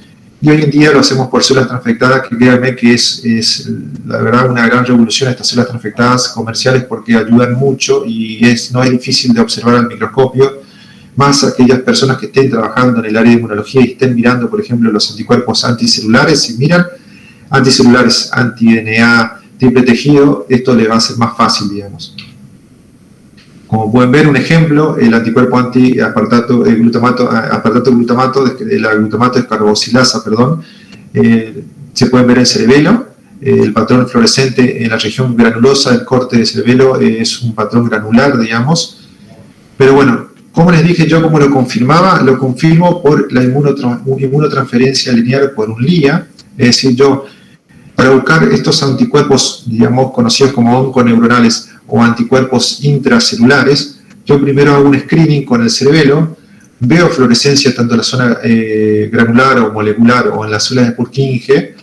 y hoy en día lo hacemos por células transfectadas, que créanme que es la verdad una gran revolución estas células transfectadas comerciales, porque ayudan mucho y no es difícil de observar al microscopio, más aquellas personas que estén trabajando en el área de inmunología y estén mirando, por ejemplo, los anticuerpos anticelulares, si miran anticelulares, anti-DNA, triple tejido, esto le va a ser más fácil, digamos. Como pueden ver, un ejemplo, el anticuerpo anti-aspartato glutamato, la glutamato descarboxilasa, perdón, se pueden ver en cerebelo. El patrón fluorescente en la región granulosa del corte de cerebelo es un patrón granular, digamos. Pero bueno, como les dije yo, ¿cómo lo confirmaba? Lo confirmo por la inmunotransferencia lineal por un LIA, es decir, yo, para buscar estos anticuerpos, digamos, conocidos como onconeuronales o anticuerpos intracelulares, yo primero hago un screening con el cerebelo, veo fluorescencia tanto en la zona granular o molecular o en las células de Purkinje,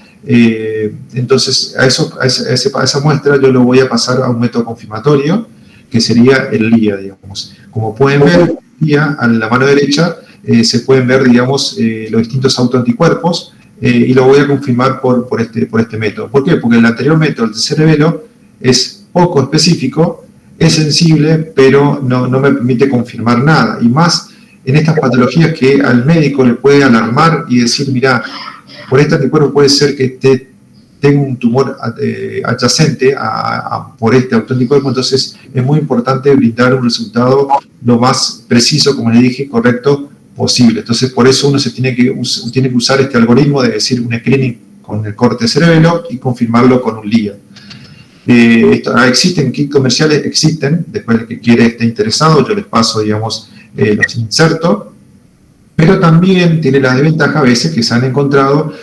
entonces a esa muestra yo lo voy a pasar a un método confirmatorio, que sería el LIA, digamos. Como pueden ver, LIA, a la mano derecha, se pueden ver, digamos, los distintos autoanticuerpos, y lo voy a confirmar por este método. ¿Por qué? Porque el anterior método, el de cerebelo, es poco específico, es sensible, pero no me permite confirmar nada. Y más en estas patologías que al médico le puede alarmar y decir, mira, por este anticuerpo puede ser que tenga un tumor adyacente por este autoanticuerpo, entonces es muy importante brindar un resultado lo más preciso, como les dije, correcto posible. Entonces, por eso uno tiene que usar este algoritmo de decir un screening con el corte de cerebelo y confirmarlo con un LIA. Existen kits comerciales, después el que esté interesado, yo les paso, digamos, los inserto, pero también tiene la desventaja a veces que se han encontrado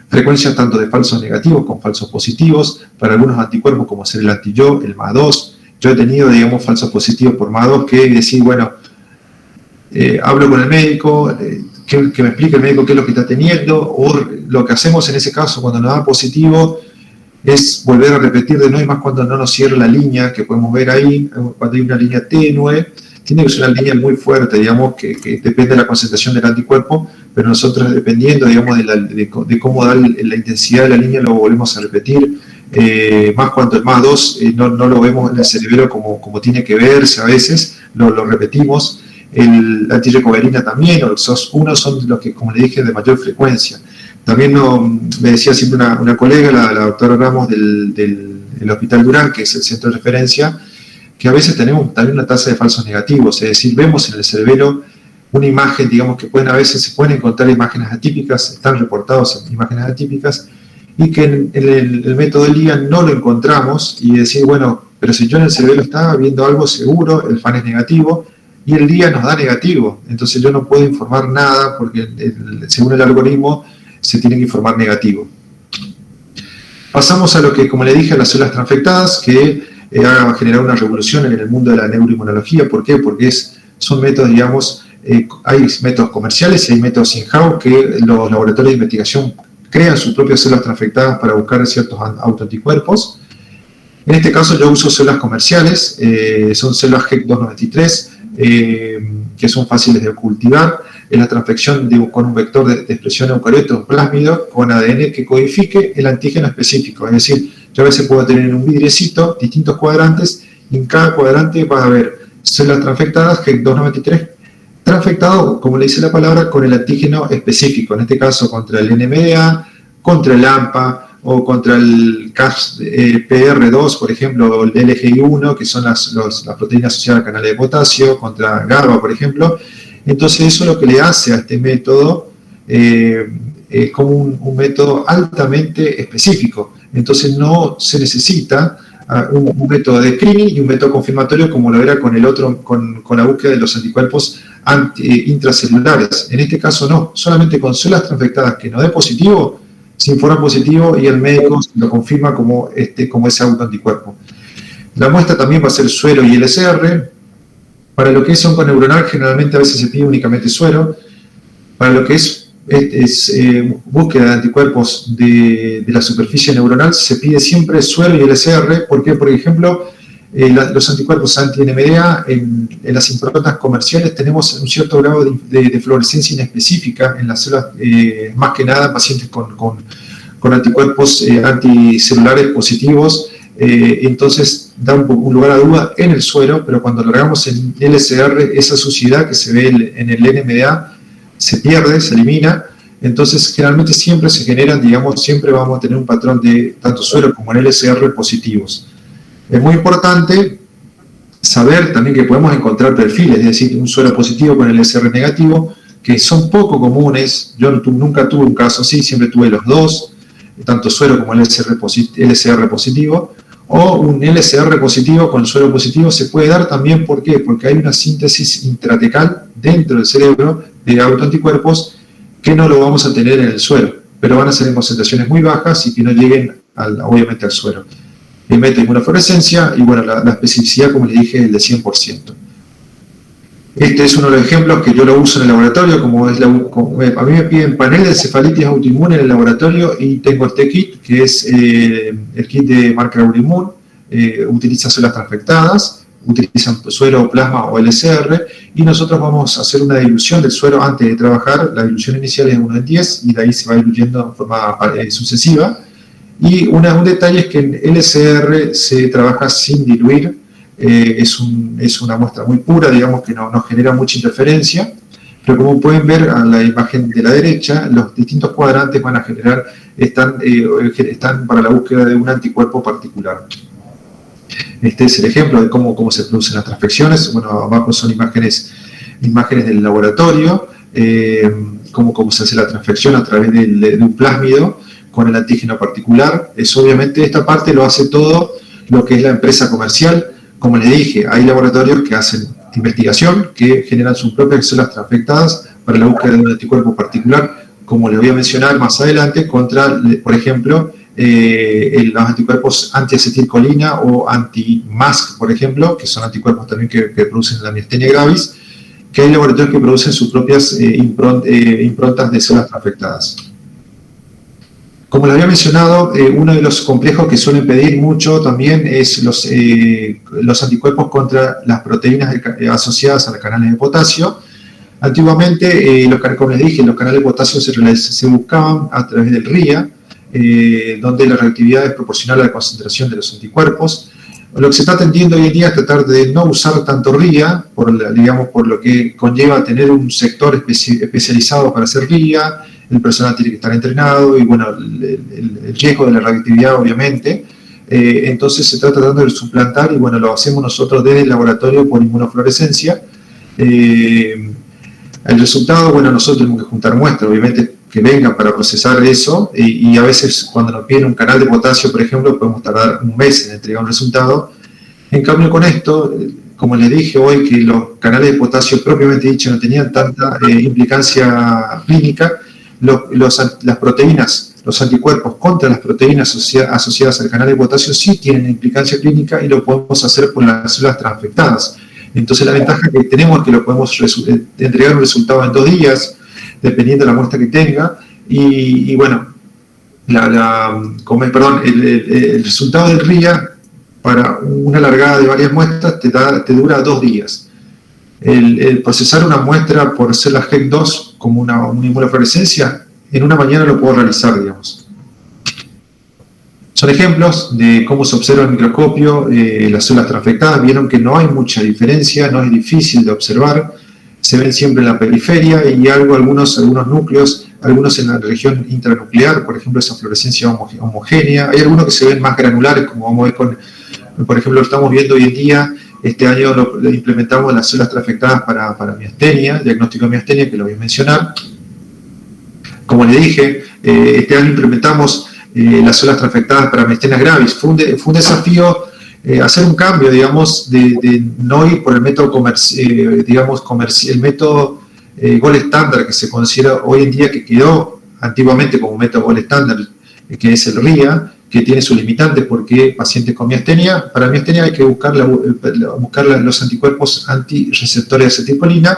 frecuencias tanto de falsos negativos como falsos positivos para algunos anticuerpos como ser el anti-Yo, el MA2. Yo he tenido, digamos, falsos positivos por MA2 que decir, bueno, hablo con el médico, que me explique el médico qué es lo que está teniendo, o lo que hacemos en ese caso cuando nos da positivo es volver a repetir de nuevo, y más cuando no nos cierra la línea que podemos ver ahí, cuando hay una línea tenue, tiene que ser una línea muy fuerte, digamos, que depende de la concentración del anticuerpo, pero nosotros, dependiendo, digamos, de cómo da la intensidad de la línea, lo volvemos a repetir, más cuando el MA2 no lo vemos en el cerebelo como tiene que verse a veces, lo repetimos. El antirrecoverina también, o el SOS1 son los que, como le dije, de mayor frecuencia. También me decía siempre una colega, la doctora Ramos del Hospital Durán, que es el centro de referencia, que a veces tenemos también una tasa de falsos negativos, es decir, vemos en el cerebelo una imagen, digamos, que a veces se pueden encontrar imágenes atípicas, están reportados en imágenes atípicas, y que en el método LIA no lo encontramos, y decir, bueno, pero si yo en el cerebelo estaba viendo algo seguro, el FAN es negativo, y el LIA nos da negativo, entonces yo no puedo informar nada, porque según el algoritmo se tiene que informar negativo. Pasamos a lo que, como le dije, a las células transfectadas, que ha generado una revolución en el mundo de la neuroinmunología. ¿Por qué? Porque son métodos, digamos, hay métodos comerciales y hay métodos in-house que los laboratorios de investigación crean sus propias células transfectadas para buscar ciertos autoanticuerpos. En este caso yo uso células comerciales, son células HEC293, que son fáciles de cultivar. Es la transfección con un vector de expresión eucarioto, un plásmido, con ADN que codifique el antígeno específico. Es decir, yo a veces puedo tener en un vidriecito distintos cuadrantes y en cada cuadrante vas a ver células transfectadas, HEC293, transfectado, como le dice la palabra, con el antígeno específico, en este caso contra el NMDA, contra el AMPA o contra el CASPR2, por ejemplo, o el LGI1, que son las proteínas asociadas al canal de potasio, contra GABA, por ejemplo. Entonces eso es lo que le hace a este método como un método altamente específico. Entonces no se necesita un método de screening y un método confirmatorio como lo era con el otro, con la búsqueda de los anticuerpos intracelulares. En este caso no, solamente con células transfectadas que no dé positivo, se informa positivo y el médico lo confirma como ese autoanticuerpo. La muestra también va a ser suero y LCR. Para lo que es onconeuronal, generalmente a veces se pide únicamente suero. Para lo que es búsqueda de anticuerpos de la superficie neuronal, se pide siempre suero y LCR, porque, por ejemplo, los anticuerpos anti-NMDA en las improntas comerciales tenemos un cierto grado de fluorescencia inespecífica en las células, más que nada en pacientes con anticuerpos anticelulares positivos. Entonces da un lugar a duda en el suero, pero cuando lo hagamos en LCR, esa suciedad que se ve en el NMDA se pierde, se elimina. Entonces generalmente siempre se generan, digamos, siempre vamos a tener un patrón de tanto suero como en LCR positivos. Es muy importante saber también que podemos encontrar perfiles, es decir, un suero positivo con LCR negativo, que son poco comunes. Yo nunca tuve un caso así, siempre tuve los dos, tanto suero como LCR positivo, o un LCR positivo con suero positivo se puede dar también, ¿por qué? Porque hay una síntesis intratecal dentro del cerebro de autoanticuerpos que no lo vamos a tener en el suero, pero van a ser en concentraciones muy bajas y que no lleguen obviamente al suero. El método de inmunofluorescencia y bueno, la especificidad, como les dije, es de 100%. Este es uno de los ejemplos que yo lo uso en el laboratorio, a mí me piden panel de encefalitis autoinmune en el laboratorio y tengo este kit, que es el kit de marca Aurimun, utiliza células transfectadas, utilizan suero, plasma o LCR, y nosotros vamos a hacer una dilución del suero antes de trabajar. La dilución inicial es de 1 en 10 y de ahí se va diluyendo de forma sucesiva. Y un detalle es que en LCR se trabaja sin diluir, es una muestra muy pura, digamos que no genera mucha interferencia, pero como pueden ver a la imagen de la derecha, los distintos cuadrantes van a generar, están para la búsqueda de un anticuerpo particular. Este es el ejemplo de cómo se producen las transfecciones. Bueno, abajo son imágenes del laboratorio, cómo se hace la transfección a través de un plásmido con el antígeno particular. Obviamente esta parte lo hace todo lo que es la empresa comercial. Como les dije, hay laboratorios que hacen investigación, que generan sus propias células transfectadas para la búsqueda de un anticuerpo particular, como les voy a mencionar más adelante, contra, por ejemplo, los anticuerpos antiacetilcolina o anti-MASC, por ejemplo, que son anticuerpos también que producen la miastenia gravis, que hay laboratorios que producen sus propias improntas de células transfectadas. Como les había mencionado, uno de los complejos que suelen pedir mucho también es los anticuerpos contra las proteínas asociadas a los canales de potasio. Antiguamente, como les dije, los canales de potasio se buscaban a través del RIA, donde la reactividad es proporcional a la concentración de los anticuerpos. Lo que se está tendiendo hoy en día es tratar de no usar tanto RIA, por lo que conlleva tener un sector especializado para hacer RIA. El personal tiene que estar entrenado y bueno, el riesgo de la reactividad obviamente. Entonces se está tratando de suplantar y bueno, lo hacemos nosotros desde el laboratorio por inmunofluorescencia. El resultado, bueno, nosotros tenemos que juntar muestras, obviamente, que vengan para procesar eso y a veces cuando nos piden un canal de potasio, por ejemplo, podemos tardar un mes en entregar un resultado. En cambio con esto, como les dije hoy, que los canales de potasio propiamente dicho no tenían tanta implicancia clínica, las proteínas, los anticuerpos contra las proteínas asociadas al canal de potasio sí tienen implicancia clínica y lo podemos hacer por las células transfectadas. Entonces la ventaja que tenemos es que lo podemos entregar un resultado en 2 días, dependiendo de la muestra que tenga, y bueno, el resultado del RIA para una largada de varias muestras te dura 2 días. El procesar una muestra por células HEC2 como una inmunofluorescencia, en una mañana lo puedo realizar, digamos. Son ejemplos de cómo se observa al microscopio las células transfectadas. Vieron que no hay mucha diferencia, no es difícil de observar, se ven siempre en la periferia y algunos núcleos, algunos en la región intranuclear, por ejemplo, esa fluorescencia homogénea. Hay algunos que se ven más granulares, como vamos a ver por ejemplo, lo estamos viendo hoy en día. Este año lo implementamos las células transfectadas para miastenia, diagnóstico de miastenia, que lo voy a mencionar. Como le dije, este año implementamos las células transfectadas para miastenia gravis. Fue un desafío hacer un cambio, digamos, de no ir por el método el método gold estándar que se considera hoy en día, que quedó antiguamente como método gold estándar, que es el RIA, que tiene sus limitantes porque pacientes con miastenia, para miastenia hay que buscar los anticuerpos antirreceptores de acetilcolina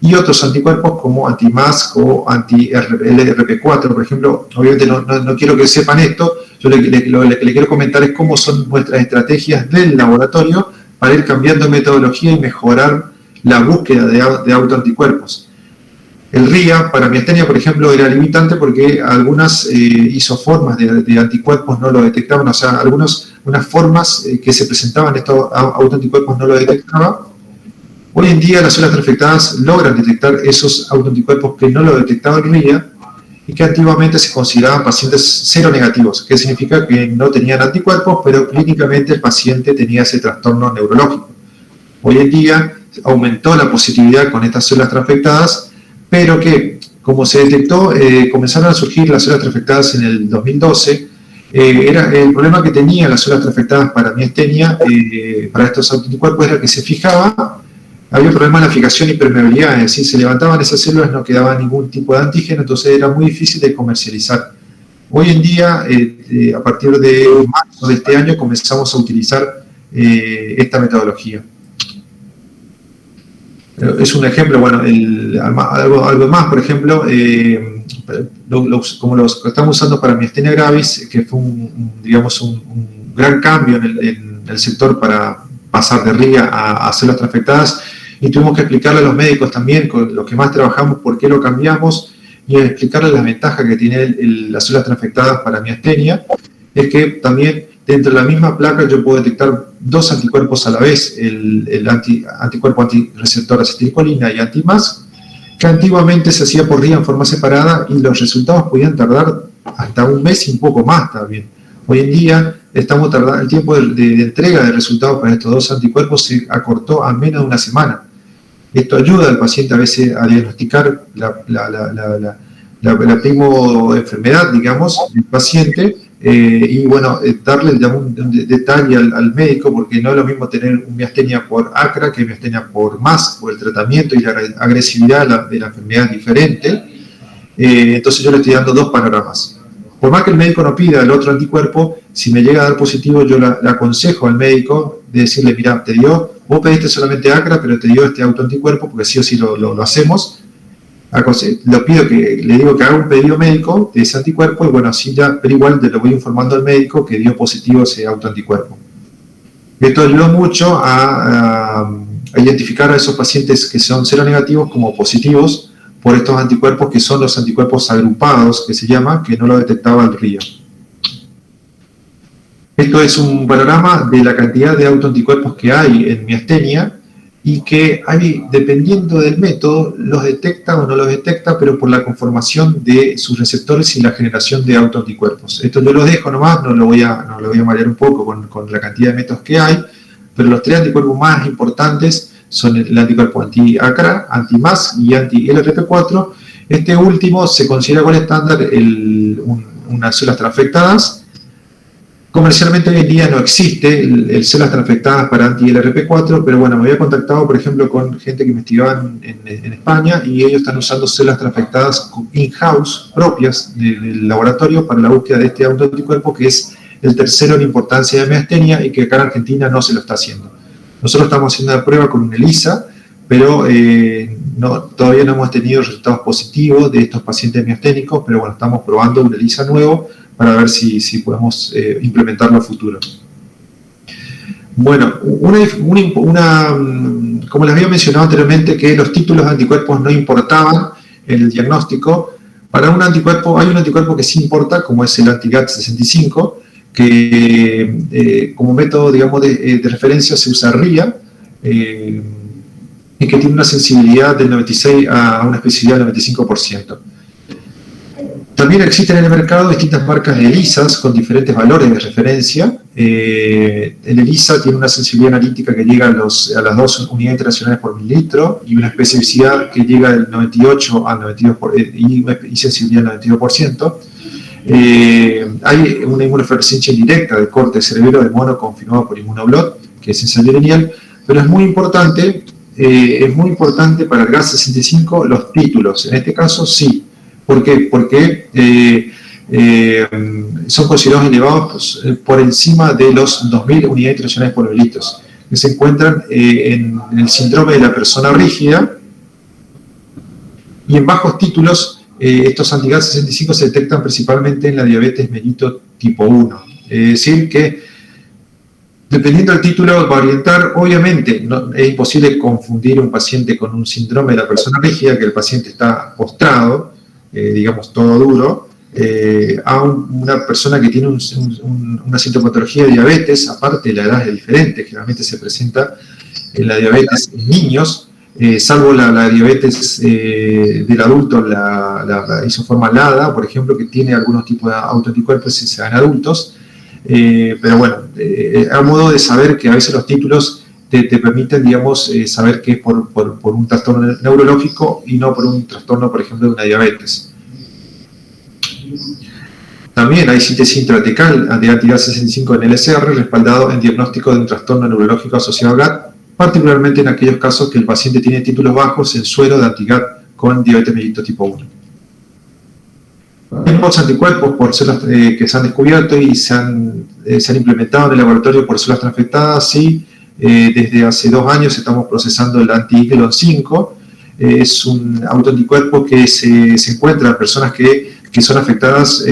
y otros anticuerpos como anti-MASC o anti-LRP4, por ejemplo. Obviamente no quiero que sepan esto, yo lo que le quiero comentar es cómo son nuestras estrategias del laboratorio para ir cambiando metodología y mejorar la búsqueda de autoanticuerpos. El RIA para miastenia, por ejemplo, era limitante porque algunas isoformas de anticuerpos no lo detectaban, o sea, unas formas que se presentaban estos autoanticuerpos no lo detectaban. Hoy en día las células transfectadas logran detectar esos autoanticuerpos que no lo detectaba el RIA y que antiguamente se consideraban pacientes seronegativos, que significa que no tenían anticuerpos, pero clínicamente el paciente tenía ese trastorno neurológico. Hoy en día aumentó la positividad con estas células transfectadas, pero que, como se detectó, comenzaron a surgir las células transfectadas en el 2012. El problema que tenían las células transfectadas para miastenia, para estos anticuerpos, era que se fijaba, había un problema en la fijación y permeabilidad, es decir, se levantaban esas células, no quedaba ningún tipo de antígeno, entonces era muy difícil de comercializar. Hoy en día, a partir de marzo de este año, comenzamos a utilizar esta metodología. Es un ejemplo, bueno, algo más, por ejemplo, como los que estamos usando para miastenia gravis, que fue un gran cambio en el sector para pasar de RIA a células transfectadas, y tuvimos que explicarle a los médicos también, con los que más trabajamos, por qué lo cambiamos, y explicarles las ventajas que tiene las células transfectadas para miastenia. Es que también dentro de la misma placa yo puedo detectar dos anticuerpos a la vez, el anticuerpo antirreceptor acetilcolina y anti-MASC, que antiguamente se hacía por RIA en forma separada y los resultados podían tardar hasta un mes y un poco más también. Hoy en día estamos tardando, el tiempo de entrega de resultados para estos dos anticuerpos se acortó a menos de una semana. Esto ayuda al paciente a veces a diagnosticar la primo enfermedad, digamos, del paciente, y bueno, darle un detalle al médico, porque no es lo mismo tener un miastenia por ACRA que miastenia por MASC, por el tratamiento y la agresividad de la enfermedad es diferente. Entonces yo le estoy dando dos panoramas. Por más que el médico no pida el otro anticuerpo, si me llega a dar positivo, yo le aconsejo al médico de decirle, mira, vos pediste solamente ACRA, pero te dio este autoanticuerpo, porque sí o sí lo hacemos. Le digo que haga un pedido médico de ese anticuerpo, y bueno, así ya, pero igual le lo voy informando al médico que dio positivo ese autoanticuerpo. Esto ayuda mucho a identificar a esos pacientes que son seronegativos como positivos por estos anticuerpos, que son los anticuerpos agrupados, que se llama, que no lo detectaba el RIA. Esto es un panorama de la cantidad de autoanticuerpos que hay en miastenia, y que hay, dependiendo del método, los detecta o no los detecta, pero por la conformación de sus receptores y la generación de autoanticuerpos. Esto yo lo dejo nomás, no lo voy a marear un poco con la cantidad de métodos que hay, pero los tres anticuerpos más importantes son el anticuerpo anti-ACRA, anti-MASC y anti-LRP4. Este último se considera gold estándar unas células transfectadas. Comercialmente hoy en día no existe el células transfectadas para anti-LRP4, pero bueno, me había contactado, por ejemplo, con gente que investigaba en España, y ellos están usando células transfectadas in-house, propias del laboratorio, para la búsqueda de este autoanticuerpo, que es el tercero en importancia de miastenia y que acá en Argentina no se lo está haciendo. Nosotros estamos haciendo la prueba con un ELISA, pero todavía no hemos tenido resultados positivos de estos pacientes miasténicos, pero bueno, estamos probando un ELISA nuevo para ver si podemos implementarlo a futuro. Bueno, como les había mencionado anteriormente, que los títulos de anticuerpos no importaban en el diagnóstico. Para un anticuerpo, hay un anticuerpo que sí importa, como es el anti-GAT65, que como método, digamos, de referencia se usa RIA, y que tiene una sensibilidad del 96 a una especificidad del 95%. También existen en el mercado distintas marcas de ELISAs con diferentes valores de referencia. El ELISA tiene una sensibilidad analítica que llega a las 2 unidades internacionales por mililitro y una especificidad que llega del 98 al 92% y sensibilidad del 92%. Hay una inmunofluorescencia indirecta de corte de cerebelo de mono confirmado por Immunoblot, que es ensayo lineal, pero es muy importante para el GAD65 los títulos. En este caso sí. ¿Por qué? Porque son considerados elevados por encima de los 2.000 unidades internacionales por mililitro, que se encuentran en el síndrome de la persona rígida, y en bajos títulos estos anti-GAD65 se detectan principalmente en la diabetes mellitus tipo 1. Es decir, que dependiendo del título va a orientar, obviamente es imposible confundir un paciente con un síndrome de la persona rígida, que el paciente está postrado, digamos todo duro, a una persona que tiene una sintomatología de diabetes. Aparte, la edad es diferente, generalmente se presenta en la diabetes en niños, salvo la diabetes del adulto, la isoforma LADA, por ejemplo, que tiene algunos tipos de autoanticuerpos y se dan en adultos. Pero bueno, a modo de saber que a veces los títulos te permiten, digamos, saber que es por un trastorno neurológico y no por un trastorno, por ejemplo, de una diabetes. También hay síntesis intratecal de anti-GAD65 en LSR respaldado en diagnóstico de un trastorno neurológico asociado a GAD, particularmente en aquellos casos que el paciente tiene títulos bajos en suero de anti-GAD con diabetes mellitus tipo 1. Hay nuevos anticuerpos por células que se han descubierto y se han implementado en el laboratorio por células transfectadas. Sí, desde hace 2 años estamos procesando el anti-IGLON5. Es un autoanticuerpo que se encuentra en personas que son afectadas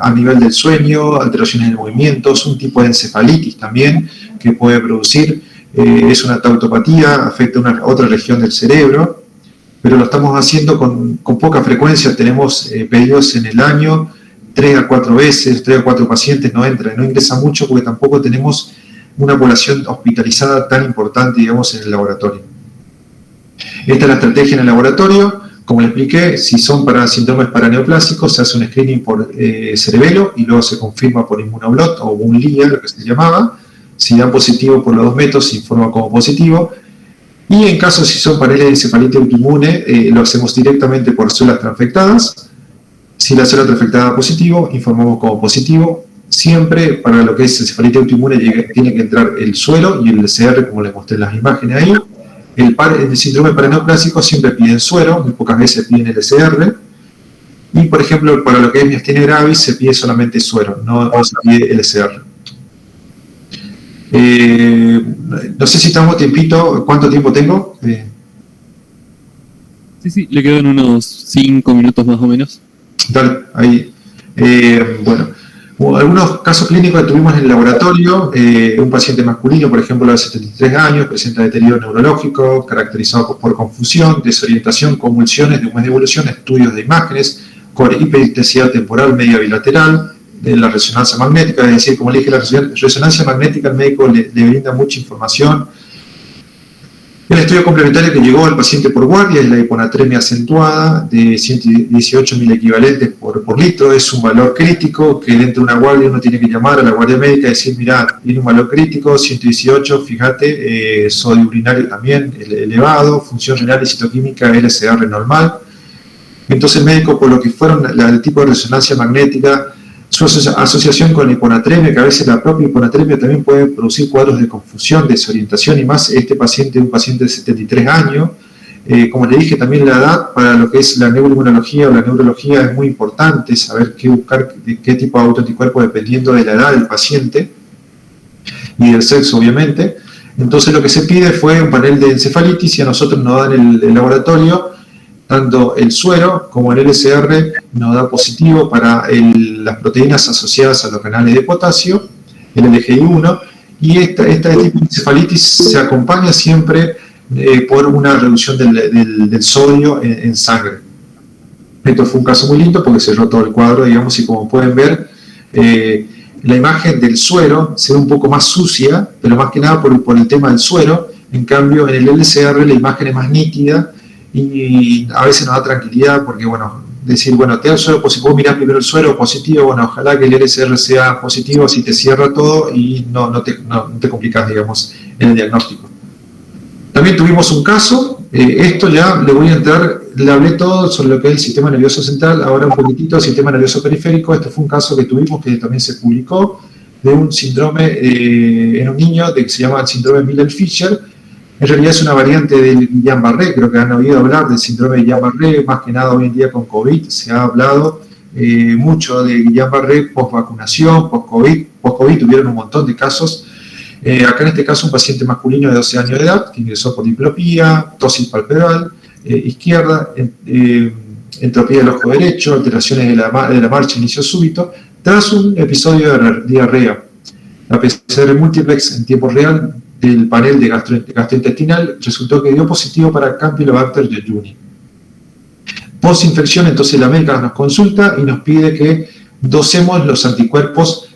a nivel del sueño, alteraciones en el movimiento, es un tipo de encefalitis también que puede producir, es una tautopatía, afecta otra región del cerebro, pero lo estamos haciendo con poca frecuencia. Tenemos pedidos en el año 3 a 4 veces, 3 a 4 pacientes, no ingresa mucho porque tampoco tenemos una población hospitalizada tan importante, digamos, en el laboratorio. Esta es la estrategia en el laboratorio. Como le expliqué, si son para síndromes paraneoplásicos, se hace un screening por cerebelo y luego se confirma por Immunoblot o un LIA, lo que se llamaba. Si dan positivo por los 2 métodos, se informa como positivo. Y en caso si son paneles de encefalitis autoinmune, lo hacemos directamente por células transfectadas. Si la célula transfectada da positivo, informamos como positivo. Siempre para lo que es encefalitis autoinmune tiene que entrar el suero y el LCR, como les mostré en las imágenes ahí. El síndrome paraneoplásico siempre piden suero, muy pocas veces piden LCR. Y, por ejemplo, para lo que es miastenia gravis se pide solamente suero, no se pide LCR. No sé si estamos tiempito, ¿cuánto tiempo tengo? Sí, le quedan unos 5 minutos más o menos. Dale, ahí. Bueno, algunos casos clínicos que tuvimos en el laboratorio, un paciente masculino, por ejemplo, de 73 años, presenta deterioro neurológico, caracterizado por confusión, desorientación, convulsiones de un mes de evolución, estudios de imágenes, con hiperintensidad temporal media bilateral, de la resonancia magnética, es decir, como le dije, la resonancia magnética al médico le brinda mucha información. El estudio complementario que llegó al paciente por guardia es la hiponatremia acentuada de 118 milequivalentes por litro. Es un valor crítico que dentro de una guardia uno tiene que llamar a la guardia médica y decir, mira, tiene un valor crítico, 118, fíjate, sodio urinario también elevado, función renal y citoquímica LCR normal. Entonces el médico, por lo que fueron el tipo de resonancia magnética, su asociación con la hiponatremia, que a veces la propia hiponatremia también puede producir cuadros de confusión, desorientación, y más este paciente, un paciente de 73 años. Como le dije, también la edad para lo que es la neuroinmunología o la neurología es muy importante, saber qué buscar, qué tipo de autoanticuerpo dependiendo de la edad del paciente y del sexo, obviamente. Entonces lo que se pide fue un panel de encefalitis y a nosotros nos dan el laboratorio. Tanto el suero como el LCR nos da positivo para las proteínas asociadas a los canales de potasio, el LGI1, y esta tipo de encefalitis se acompaña siempre por una reducción del sodio en sangre. Esto fue un caso muy lindo porque cerró todo el cuadro, digamos, y como pueden ver, La imagen del suero se ve un poco más sucia, pero más que nada por el tema del suero. En cambio, en el LCR la imagen es más nítida y a veces nos da tranquilidad porque, bueno, decir, bueno, te da el suero positivo, mirás primero el suero positivo, bueno, ojalá que el LCR sea positivo, así te cierra todo y no te complicas, digamos, en el diagnóstico. También tuvimos un caso, esto ya le voy a entrar, le hablé todo sobre lo que es el sistema nervioso central, ahora un poquitito del sistema nervioso periférico. Este fue un caso que tuvimos que también se publicó de un síndrome en un niño que se llama el síndrome Miller-Fisher. En realidad es una variante del Guillain-Barré, creo que han oído hablar del síndrome de Guillain-Barré, más que nada hoy en día con COVID se ha hablado mucho de Guillain-Barré post-vacunación, post-COVID tuvieron un montón de casos. Acá en este caso un paciente masculino de 12 años de edad que ingresó por diplopía, tos palpebral izquierda, entropía del ojo derecho, alteraciones de la marcha, inicio súbito, tras un episodio de diarrea. La PCR multiplex en tiempo real del panel de gastrointestinal resultó que dio positivo para Campylobacter jejuni. Post-infección, entonces la médica nos consulta y nos pide que dosemos los anticuerpos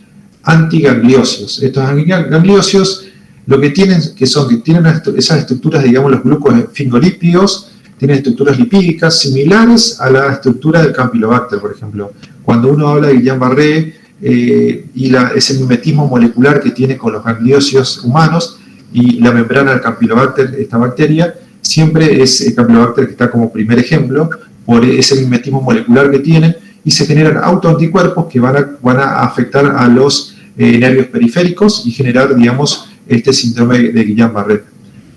antiganglióseos. Estos antiganglióseos lo que tienen, que tienen esas estructuras, digamos, los glucosfingolípidos, tienen estructuras lipídicas similares a la estructura del Campylobacter, por ejemplo. Cuando uno habla de Guillain-Barré y ese mimetismo molecular que tiene con los gangliósidos humanos y la membrana del Campylobacter, esta bacteria, siempre es el Campylobacter que está como primer ejemplo por ese mimetismo molecular que tienen, y se generan autoanticuerpos que van a afectar a los nervios periféricos y generar, digamos, este síndrome de Guillain-Barré.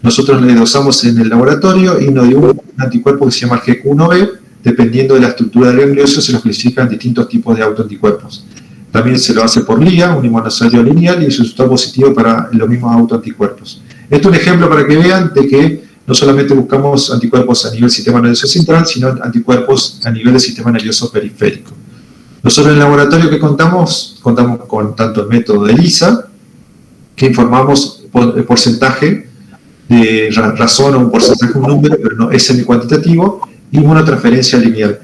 Nosotros le dosamos en el laboratorio y nos dio un anticuerpo que se llama el GQ1B, dependiendo de la estructura del gangliosio se los clasifican distintos tipos de autoanticuerpos. También se lo hace por LIA, un inmunosálido lineal, y resultó positivo para los mismos autoanticuerpos. Esto es un ejemplo para que vean de que no solamente buscamos anticuerpos a nivel sistema nervioso central, sino anticuerpos a nivel del sistema nervioso periférico. Nosotros en el laboratorio que contamos con tanto el método de ELISA, que informamos el porcentaje de razón o un porcentaje, un número, pero no es semi-cuantitativo, y inmunotransferencia lineal.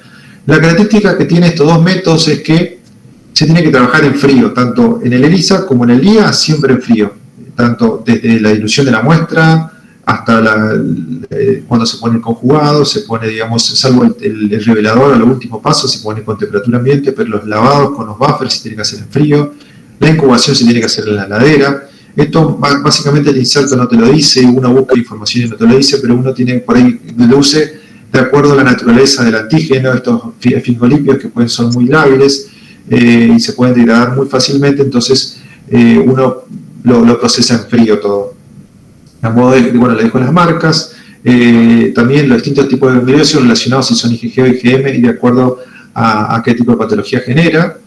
La característica que tiene estos dos métodos es que se tiene que trabajar en frío, tanto en el ELISA como en el LIA, siempre en frío, tanto desde la dilución de la muestra hasta cuando se pone el conjugado, se pone, digamos, salvo el revelador a los últimos pasos, se pone con temperatura ambiente, pero los lavados con los buffers se tienen que hacer en frío, la incubación se tiene que hacer en la heladera. Esto básicamente el inserto no te lo dice, uno busca información y no te lo dice, pero uno tiene por ahí deduce de acuerdo a la naturaleza del antígeno, estos fingolípidos que son muy lábiles y se pueden degradar muy fácilmente, entonces uno lo procesa en frío todo. A modo de, bueno, le dejo las marcas, también los distintos tipos de gangliosios relacionados si son IgG o IgM y de acuerdo a qué tipo de patología genera.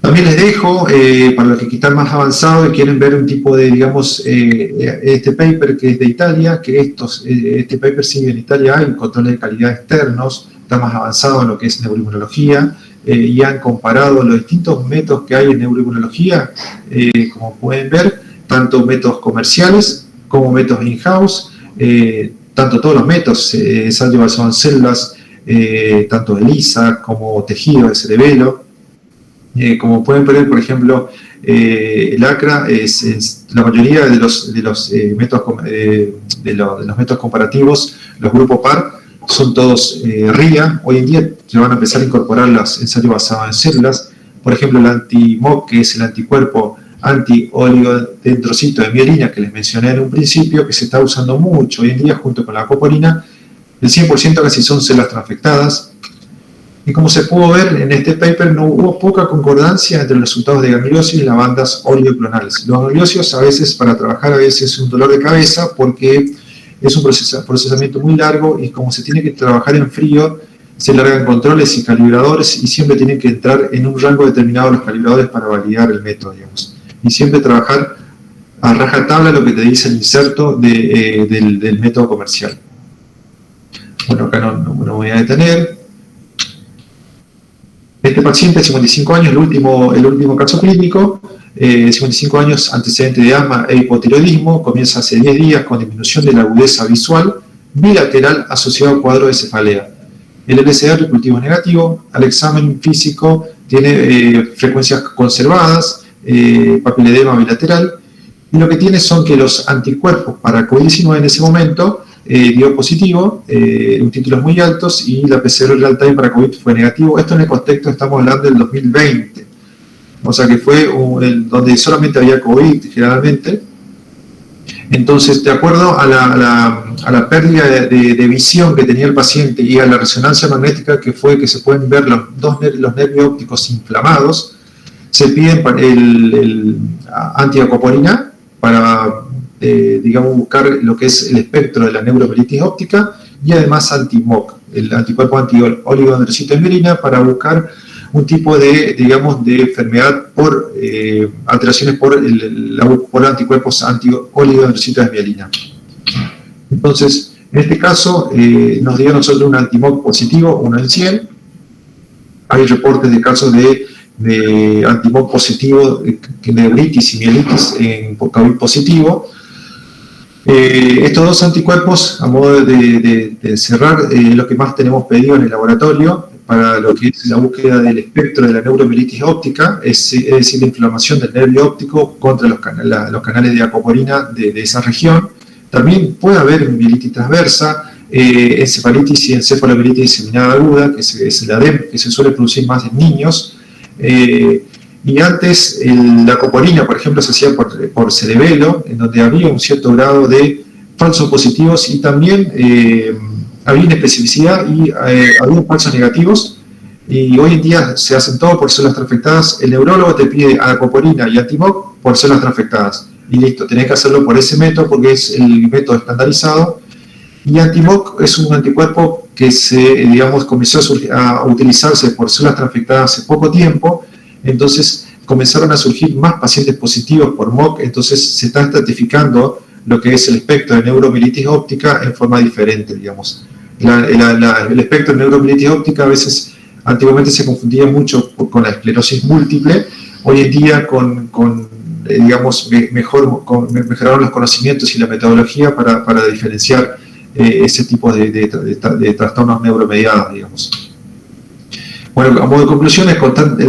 También les dejo, para los que están más avanzados y quieren ver un tipo de, digamos, este paper que es de Italia, que este paper sí en Italia hay controles de calidad externos, está más avanzado en lo que es neuroinmunología, y han comparado los distintos métodos que hay en neuroinmunología, como pueden ver, tanto métodos comerciales como métodos in-house, tanto todos los métodos, ensayo basado en células, tanto de ELISA como tejido de cerebelo. Como pueden ver, por ejemplo, el ACRA la mayoría de los métodos comparativos, los grupos PAR, son todos RIA. Hoy en día se van a empezar a incorporar los ensayos basados en células. Por ejemplo, el anti-MOC, que es el anticuerpo anti-oligodendrocito de mielina que les mencioné en un principio, que se está usando mucho hoy en día junto con la copolina. El 100% casi son células transfectadas. Y como se pudo ver en este paper, no hubo poca concordancia entre los resultados de gangliosis y las bandas oligoclonales. Los gangliosios a veces, para trabajar, a veces es un dolor de cabeza porque es un procesamiento muy largo y como se tiene que trabajar en frío, se largan controles y calibradores y siempre tienen que entrar en un rango determinado los calibradores para validar el método, digamos. Y siempre trabajar a rajatabla lo que te dice el inserto del método comercial. Bueno, acá no me voy a detener. Este paciente de 55 años, el último caso clínico, 55 años, antecedente de asma e hipotiroidismo, comienza hace 10 días con disminución de la agudeza visual bilateral asociado a cuadro de cefalea. El LCR cultivo negativo, al examen físico tiene frecuencias conservadas, papiledema bilateral, y lo que tiene son que los anticuerpos para COVID-19 en ese momento dio positivo, en títulos muy altos, y la PCR real time para COVID fue negativo. Esto en el contexto, estamos hablando del 2020, o sea que fue donde solamente había COVID generalmente. Entonces, de acuerdo a la pérdida de visión que tenía el paciente y a la resonancia magnética que se pueden ver los nervios ópticos inflamados, se piden el antiacopolina para, digamos, buscar lo que es el espectro de la neuromielitis óptica, y además anti-MOC, el anticuerpo anti-oligodendrocito de mielina, para buscar un tipo de, digamos, de enfermedad por alteraciones por anticuerpos anti-oligodendrocitos de mielina. Entonces, en este caso, nos dio a nosotros un anti-MOC positivo, 1 en 100. Hay reportes de casos de anti-MOC positivo, neuritis y mielitis en COVID positivo. Estos dos anticuerpos, a modo de cerrar, lo que más tenemos pedido en el laboratorio para lo que es la búsqueda del espectro de la neuromielitis óptica, es decir, la inflamación del nervio óptico contra los canales de acopolina de esa región. También puede haber mielitis transversa, encefalitis y encefalomielitis diseminada aguda, que es la DEM, que se suele producir más en niños. Y antes la acopolina, por ejemplo, se hacía por cerebelo, en donde había un cierto grado de falsos positivos, y también había inespecificidad y había falsos negativos, y hoy en día se hacen todo por células transfectadas. El neurólogo te pide acopolina y anti-MOC por células transfectadas, y listo, tenés que hacerlo por ese método porque es el método estandarizado. Y anti-MOC es un anticuerpo que digamos, comenzó a utilizarse por células transfectadas hace poco tiempo. Entonces comenzaron a surgir más pacientes positivos por MOC, entonces se está estratificando lo que es el espectro de neuromielitis óptica en forma diferente, digamos. El espectro de neuromielitis óptica a veces, antiguamente se confundía mucho con la esclerosis múltiple. Hoy en día digamos, mejoraron los conocimientos y la metodología para diferenciar ese tipo de trastornos neuromediados, digamos. Bueno, a modo de conclusión, el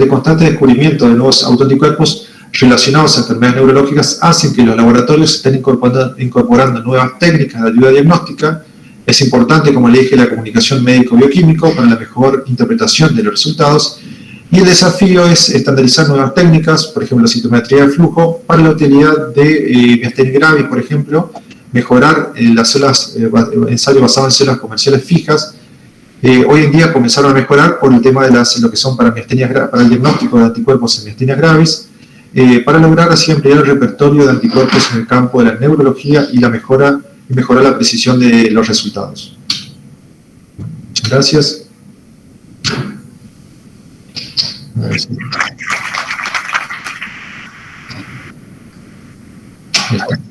constante descubrimiento de nuevos autoanticuerpos relacionados a enfermedades neurológicas hacen que los laboratorios estén incorporando nuevas técnicas de ayuda diagnóstica. Es importante, como le dije, la comunicación médico-bioquímico para la mejor interpretación de los resultados, y el desafío es estandarizar nuevas técnicas, por ejemplo, la citometría de flujo, para la utilidad de miastenia gravis, por ejemplo, mejorar las células, ensayos basados en células comerciales fijas. Hoy en día comenzaron a mejorar por el tema de lo que son para el diagnóstico de anticuerpos en miastenia gravis, para lograr así ampliar el repertorio de anticuerpos en el campo de la neurología y mejorar la precisión de los resultados. Muchas gracias. A ver si...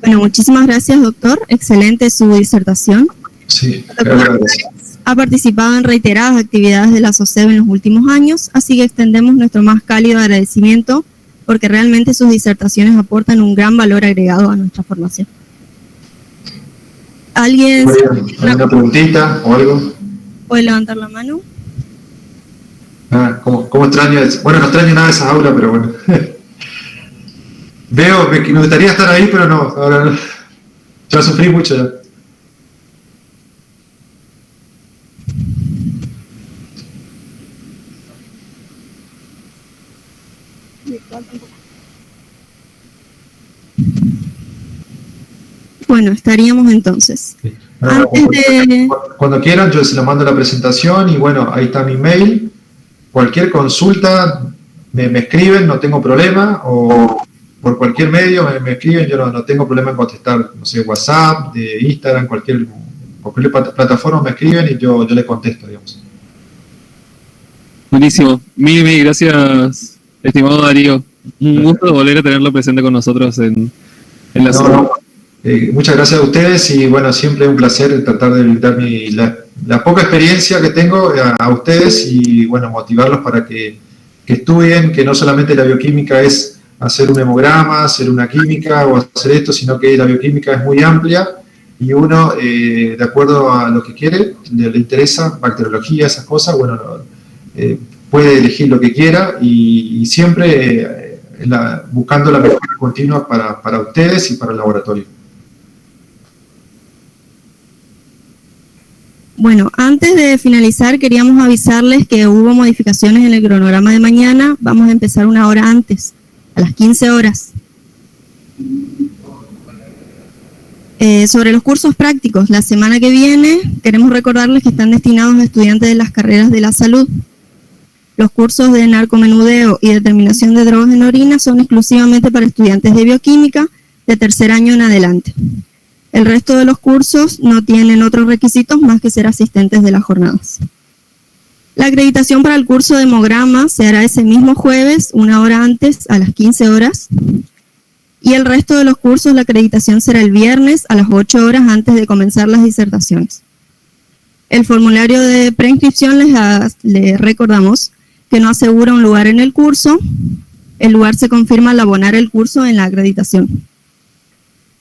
Bueno, muchísimas gracias, doctor. Excelente su disertación. Sí, gracias. Ha participado en reiteradas actividades de la SOCEB en los últimos años, así que extendemos nuestro más cálido agradecimiento porque realmente sus disertaciones aportan un gran valor agregado a nuestra formación. ¿Alguien? ¿Alguna preguntita o algo? ¿Puede levantar la mano? ¿Cómo extraño eso? Bueno, no extraño nada de esa aula, pero bueno. Me gustaría estar ahí, pero no, ahora no. Ya sufrí mucho ya. Bueno, estaríamos entonces. Sí. Cuando quieran, yo se lo mando la presentación y bueno, ahí está mi mail. Cualquier consulta me escriben, no tengo problema, o por cualquier medio me escriben, yo no tengo problema en contestar, no sé, WhatsApp, de Instagram, cualquier plataforma me escriben y yo le contesto, digamos. Buenísimo. Mil gracias, estimado Darío. Un gusto volver a tenerlo presente con nosotros en la zona. Muchas gracias a ustedes y bueno, siempre es un placer tratar de brindar la poca experiencia que tengo a ustedes y bueno, motivarlos para que estudien, que no solamente la bioquímica es hacer un hemograma, hacer una química o hacer esto, sino que la bioquímica es muy amplia y uno, de acuerdo a lo que quiere, le interesa, bacteriología, esas cosas, bueno, puede elegir lo que quiera y siempre buscando la mejora continua para ustedes y para el laboratorio. Bueno, antes de finalizar queríamos avisarles que hubo modificaciones en el cronograma de mañana. Vamos a empezar 1 hora antes, a las 15 horas. Sobre los cursos prácticos, la semana que viene queremos recordarles que están destinados a estudiantes de las carreras de la salud. Los cursos de narcomenudeo y determinación de drogas en orina son exclusivamente para estudiantes de bioquímica de 3er año en adelante. El resto de los cursos no tienen otros requisitos más que ser asistentes de las jornadas. La acreditación para el curso de hemograma se hará ese mismo jueves, 1 hora antes, a las 15 horas. Y el resto de los cursos, la acreditación será el viernes a las 8 horas antes de comenzar las disertaciones. El formulario de preinscripción les recordamos que no asegura un lugar en el curso. El lugar se confirma al abonar el curso en la acreditación.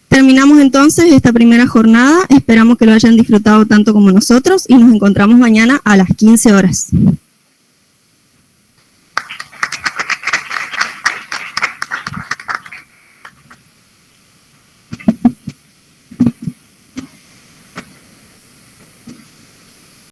Terminamos entonces esta primera jornada. Esperamos que lo hayan disfrutado tanto como nosotros y nos encontramos mañana a las 15 horas.